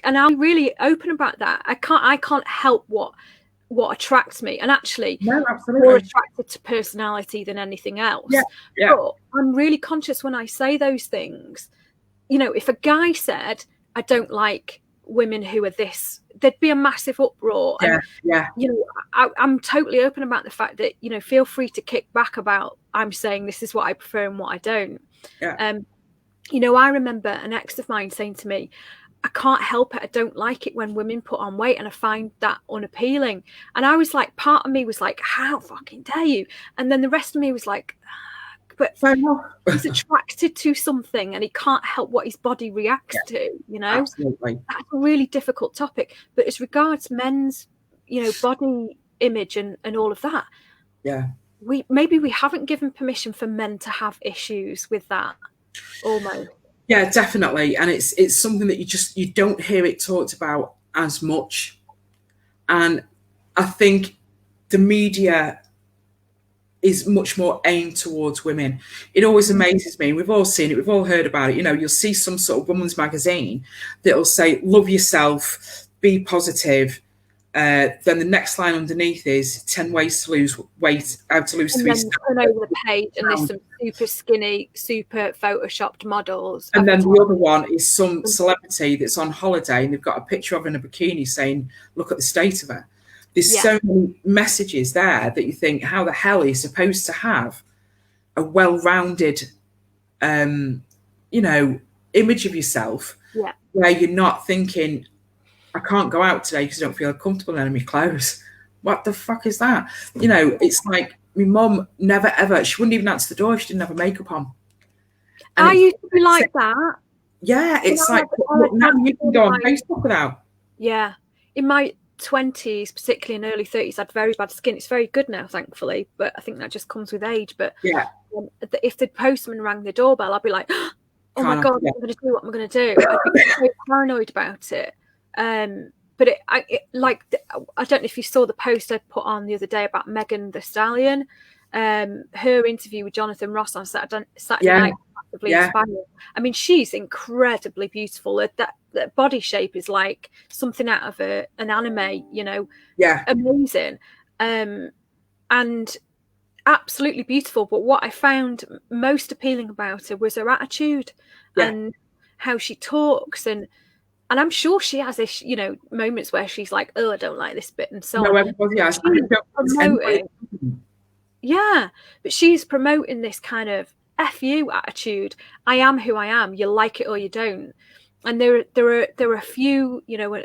and I'm really open about that. I can't help what attracts me, and actually more attracted to personality than anything else. But I'm really conscious when I say those things. You know, if a guy said, I don't like women who are this, there'd be a massive uproar. And, you know, I'm totally open about the fact that, you know, feel free to kick back about, I'm saying this is what I prefer and what I don't. You know, I remember an ex of mine saying to me, I can't help it. I don't like it when women put on weight, and I find that unappealing. And I was like, part of me was like, how fucking dare you? And then the rest of me was like, but he's attracted to something and he can't help what his body reacts to, you know. Absolutely. That's a really difficult topic. But as regards men's, you know, body image and all of that, we haven't given permission for men to have issues with that, almost. Yeah, definitely. And it's something that you don't hear it talked about as much. And I think the media is much more aimed towards women. It always amazes me. We've all seen it. We've all heard about it. You know, you'll see some sort of woman's magazine that'll say, love yourself, be positive. Then the next line underneath is 10 ways to lose weight, how to lose 3 stone. And then turn over the page and there's some super skinny, super photoshopped models. And then the other one is some celebrity that's on holiday and they've got a picture of her in a bikini saying, look at the state of her. There's so many messages there that you think, how the hell are you supposed to have a well-rounded, you know, image of yourself where you're not thinking, I can't go out today because I don't feel comfortable in my clothes. What the fuck is that? You know, it's like my mum never ever, she wouldn't even answer the door if she didn't have her makeup on. And I used to be like that. Yeah, it's like, now you can go on Facebook without. Yeah. In my 20s, particularly in early 30s, I had very bad skin. It's very good now, thankfully, but I think that just comes with age. But if the postman rang the doorbell, I'd be like, oh my God, what am I going to do? What am I going to do? I'd be so paranoid about it. But I don't know if you saw the post I put on the other day about Megan Thee Stallion, her interview with Jonathan Ross on Saturday night. Inspiring. I mean, she's incredibly beautiful. That body shape is like something out of an anime, you know. Amazing, and absolutely beautiful. But what I found most appealing about her was her attitude and how she talks, and I'm sure she has this, you know, moments where she's like, oh, I don't like this bit, and so on. Everybody has. But she's promoting this kind of F you attitude. I am who I am. You like it or you don't. And there are a few, you know,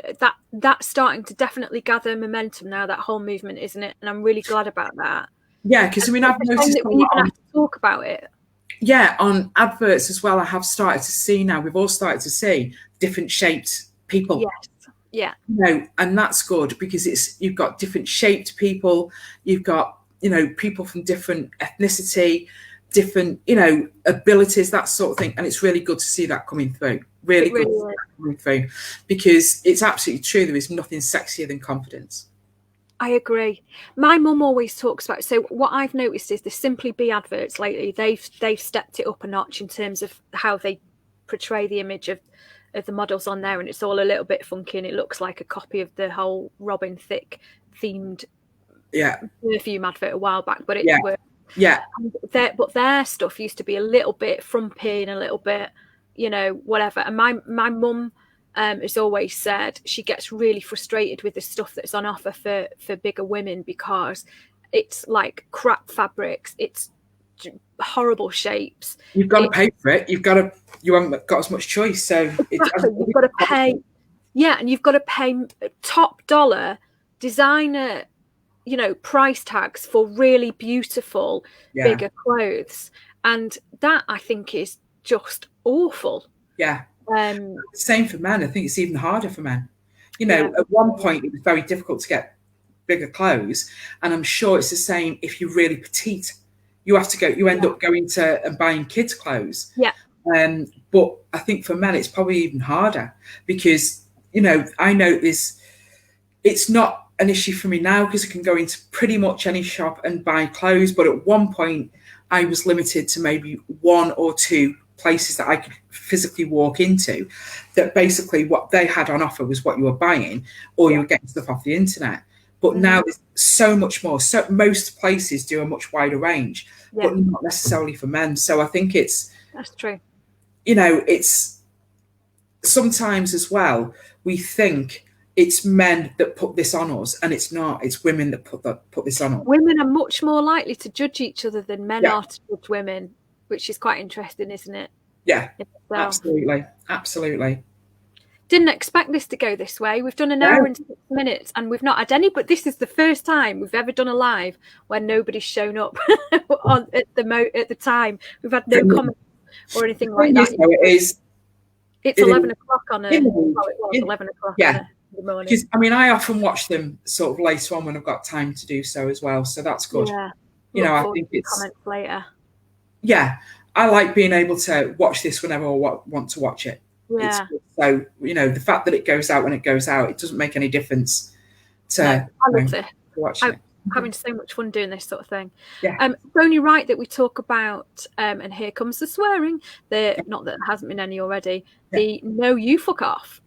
that's starting to definitely gather momentum now, that whole movement, isn't it? And I'm really glad about that. Yeah, because I mean, I've noticed that we even have to talk about it. Yeah, on adverts as well. I have started to see now. We've all started to see different shaped people. Yes. Yeah. And that's good because you've got different shaped people, you've got, people from different ethnicity, different, abilities, that sort of thing. And it's really good to see that coming through. Really It good really to see that coming through, because it's absolutely true. There is nothing sexier than confidence. I agree. My mum always talks about, so what I've noticed is the Simply Be adverts lately, they've stepped it up a notch in terms of how they portray the image of the models on there, and it's all a little bit funky and it looks like a copy of the whole Robin Thicke themed perfume advert a while back, but it worked. Yeah. But their stuff used to be a little bit frumpy and a little bit, whatever. And my mum has always said she gets really frustrated with the stuff that's on offer for bigger women, because it's like crap fabrics, it's horrible shapes. You've got to pay for it. You haven't got as much choice, so exactly. You've got to pay. Yeah, and you've got to pay top dollar designer, price tags for really beautiful, bigger clothes, and that I think is just awful. Yeah. Same for men. I think it's even harder for men. At one point it was very difficult to get bigger clothes, and I'm sure it's the same if you're really petite. You end up going to and buying kids' clothes. Yeah. But I think for men it's probably even harder, because I know it's not an issue for me now because I can go into pretty much any shop and buy clothes. But at one point I was limited to maybe one or two places that I could physically walk into, that basically what they had on offer was what you were buying, or you were getting stuff off the internet. But now there's so much more. So most places do a much wider range, but not necessarily for men. So I think that's true. It's sometimes as well, we think it's men that put this on us, and it's not. It's women that put this on us. Women are much more likely to judge each other than men are to judge women, which is quite interesting, isn't it? Yeah, absolutely. Didn't expect this to go this way. We've done an hour and 6 minutes, and we've not had any. But this is the first time we've ever done a live where nobody's shown up at the time. We've had no comments or anything like that. It's 11 o'clock on it was 11 o'clock. Yeah. In the morning. Because I often watch them sort of later on when I've got time to do so as well. So that's good. Yeah. I think it's comments later. Yeah, I like being able to watch this whenever I want to watch it. Yeah. So the fact that it goes out when it goes out, it doesn't make any difference to I love it. Watching it. I'm having so much fun doing this sort of thing. Yeah. It's only right that we talk about, and here comes the swearing, not that there hasn't been any already, the no you fuck off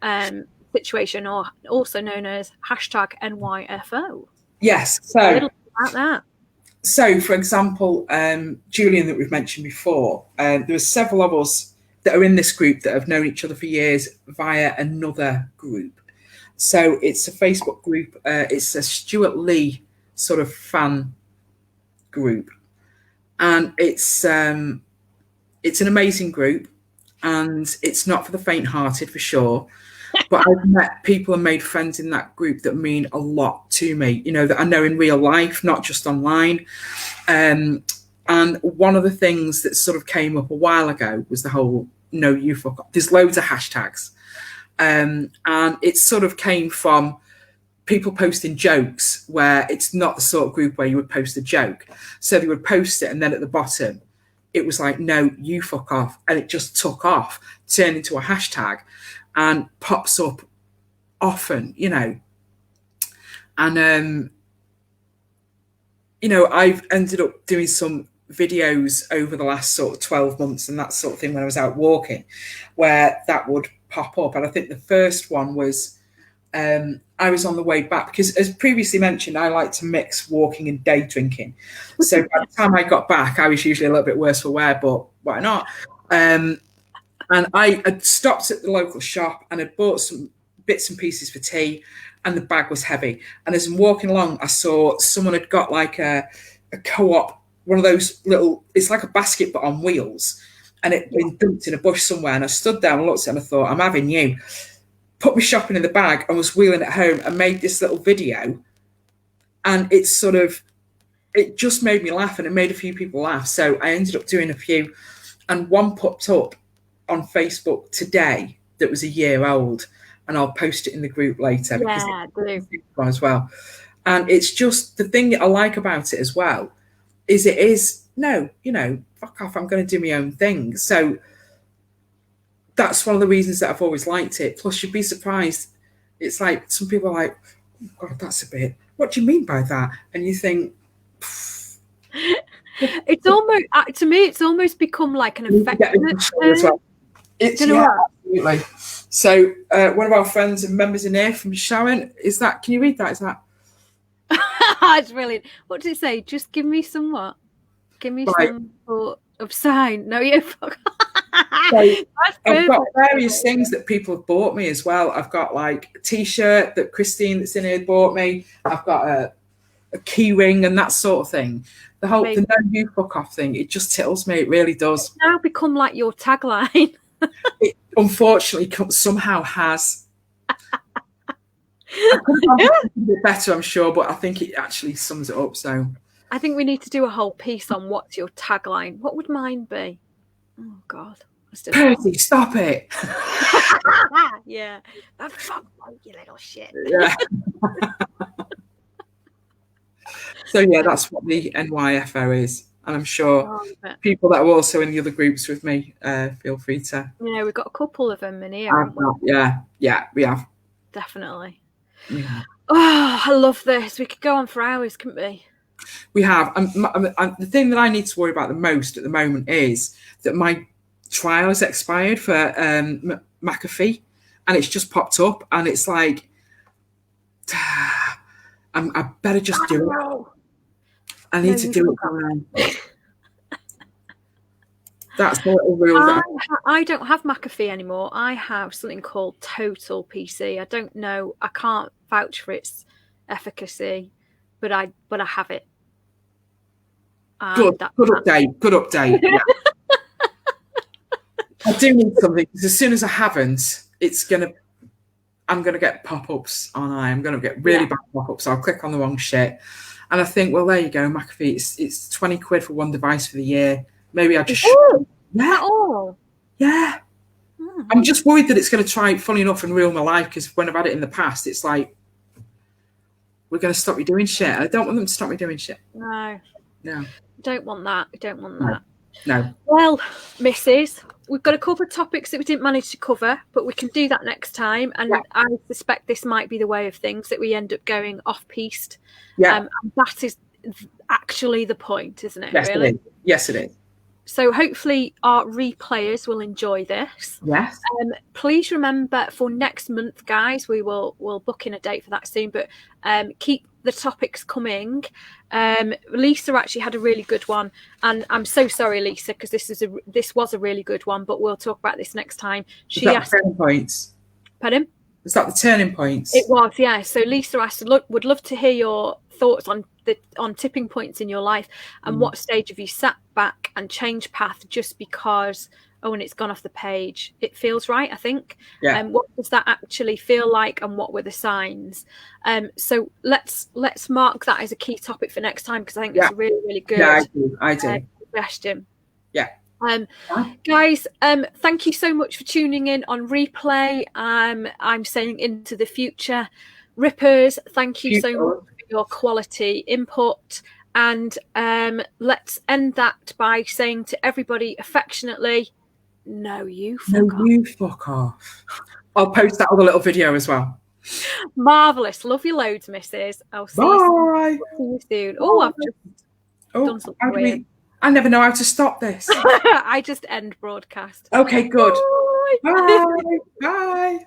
situation, or also known as #NYFO. Yes. So a little bit about that. So, for example, Julian, that we've mentioned before, there are several of us that are in this group that have known each other for years via another group. So it's a Facebook group. It's a Stuart Lee sort of fan group, and it's an amazing group, and it's not for the faint-hearted for sure. But I've met people and made friends in that group that mean a lot to me, that I know in real life, not just online. And one of the things that sort of came up a while ago was the whole no you fuck off. There's loads of hashtags. And it sort of came from people posting jokes where it's not the sort of group where you would post a joke. So they would post it, and then at the bottom, it was like, no, you fuck off. And it just took off, turned into a hashtag, and pops up often, And, I've ended up doing some videos over the last sort of 12 months and that sort of thing when I was out walking, where that would pop up. And I think the first one was I was on the way back, because as previously mentioned, I like to mix walking and day drinking. So by the time I got back, I was usually a little bit worse for wear, but why not? And I had stopped at the local shop and had bought some bits and pieces for tea, and the bag was heavy. And as I'm walking along, I saw someone had got like a co-op, one of those little, it's like a basket but on wheels, and it had been dumped in a bush somewhere. And I stood there and looked at it and I thought, I'm having you. Put my shopping in the bag and was wheeling it home and made this little video. And it just made me laugh, and it made a few people laugh. So I ended up doing a few, and one popped up on Facebook today that was a year old, and I'll post it in the group later because Yeah, do. as well. And it's just the thing that I like about it as well is it is no, fuck off, I'm going to do my own thing. So that's one of the reasons that I've always liked it. Plus, you'd be surprised. It's like some people are like, oh God, that's a bit. What do you mean by that? And you think, it's almost to me, it's almost become like an affectionate as well. It's absolutely. So one of our friends and members in here from Sharon, is that? Can you read that? Is that? It's brilliant. What did it say? Just give me some what? Give me some sort of sign. No, you fuck. So I've got various things that people have bought me as well. I've got like a t-shirt that Christine that's in here bought me. I've got a key ring and that sort of thing. The whole the no you fuck off thing, it just tickles me. It really does. It's now become like your tagline. It unfortunately somehow has. I could have done a bit better, I'm sure, but I think it actually sums it up. So I think we need to do a whole piece on what's your tagline. What would mine be? Oh God. Percy, stop it. Yeah. That fuck you little shit. Yeah. So yeah, that's what the NYFO is. And I'm sure people that are also in the other groups with me, feel free to. Yeah, we've got a couple of them in here. Yeah, we have. Definitely. Yeah. Oh, I love this. We could go on for hours, couldn't we? We have. The thing that I need to worry about the most at the moment is that my trial has expired for McAfee, and it's just popped up, and it's like, I better just do it. I need to do it. That's the little rule. I don't have McAfee anymore. I have something called Total PC. I don't know. I can't vouch for its efficacy, but I have it. Good update. Yeah. I do need something because as soon as I haven't, I'm gonna get pop-ups on. I'm gonna get really bad pop-ups. I'll click on the wrong shit, and I think, well, there you go, McAfee. It's 20 quid for one device for the year. Maybe I just at all. Yeah. Mm-hmm. I'm just worried that it's going to try, funny enough, and ruin my life because when I've had it in the past, it's like we're going to stop you doing shit. I don't want them to stop me doing shit. No. Don't want that. No. Well, Mrs., we've got a couple of topics that we didn't manage to cover, but we can do that next time. And I suspect this might be the way of things, that we end up going off-piste. Yeah. And that is actually the point, isn't it? Yes, really? Yes, it is. So hopefully our replayers will enjoy this. Yes. Please remember for next month, guys, we'll book in a date for that soon, but keep the topics coming. Lisa actually had a really good one, and I'm so sorry, Lisa, because this was a really good one, but we'll talk about this next time. She asked the turning points. Pardon? Was that the turning points? It was, yeah. So Lisa asked, would love to hear your thoughts on tipping points in your life, and what stage have you sat back and changed path just because and it's gone off the page, it feels right, I think. What does that actually feel like, and what were the signs? So let's mark that as a key topic for next time, because I think it's a really, really good I do. question. Yeah. Guys, thank you so much for tuning in on replay. I'm saying into the future. Rippers, thank you so much for your quality input. And let's end that by saying to everybody affectionately, no, you fuck off. I'll post that other little video as well. Marvellous. Love you loads, Mrs. I'll see you soon. Oh, I've just done something weird. I never know how to stop this. I just end broadcast. Okay, good. Bye. Bye. Bye.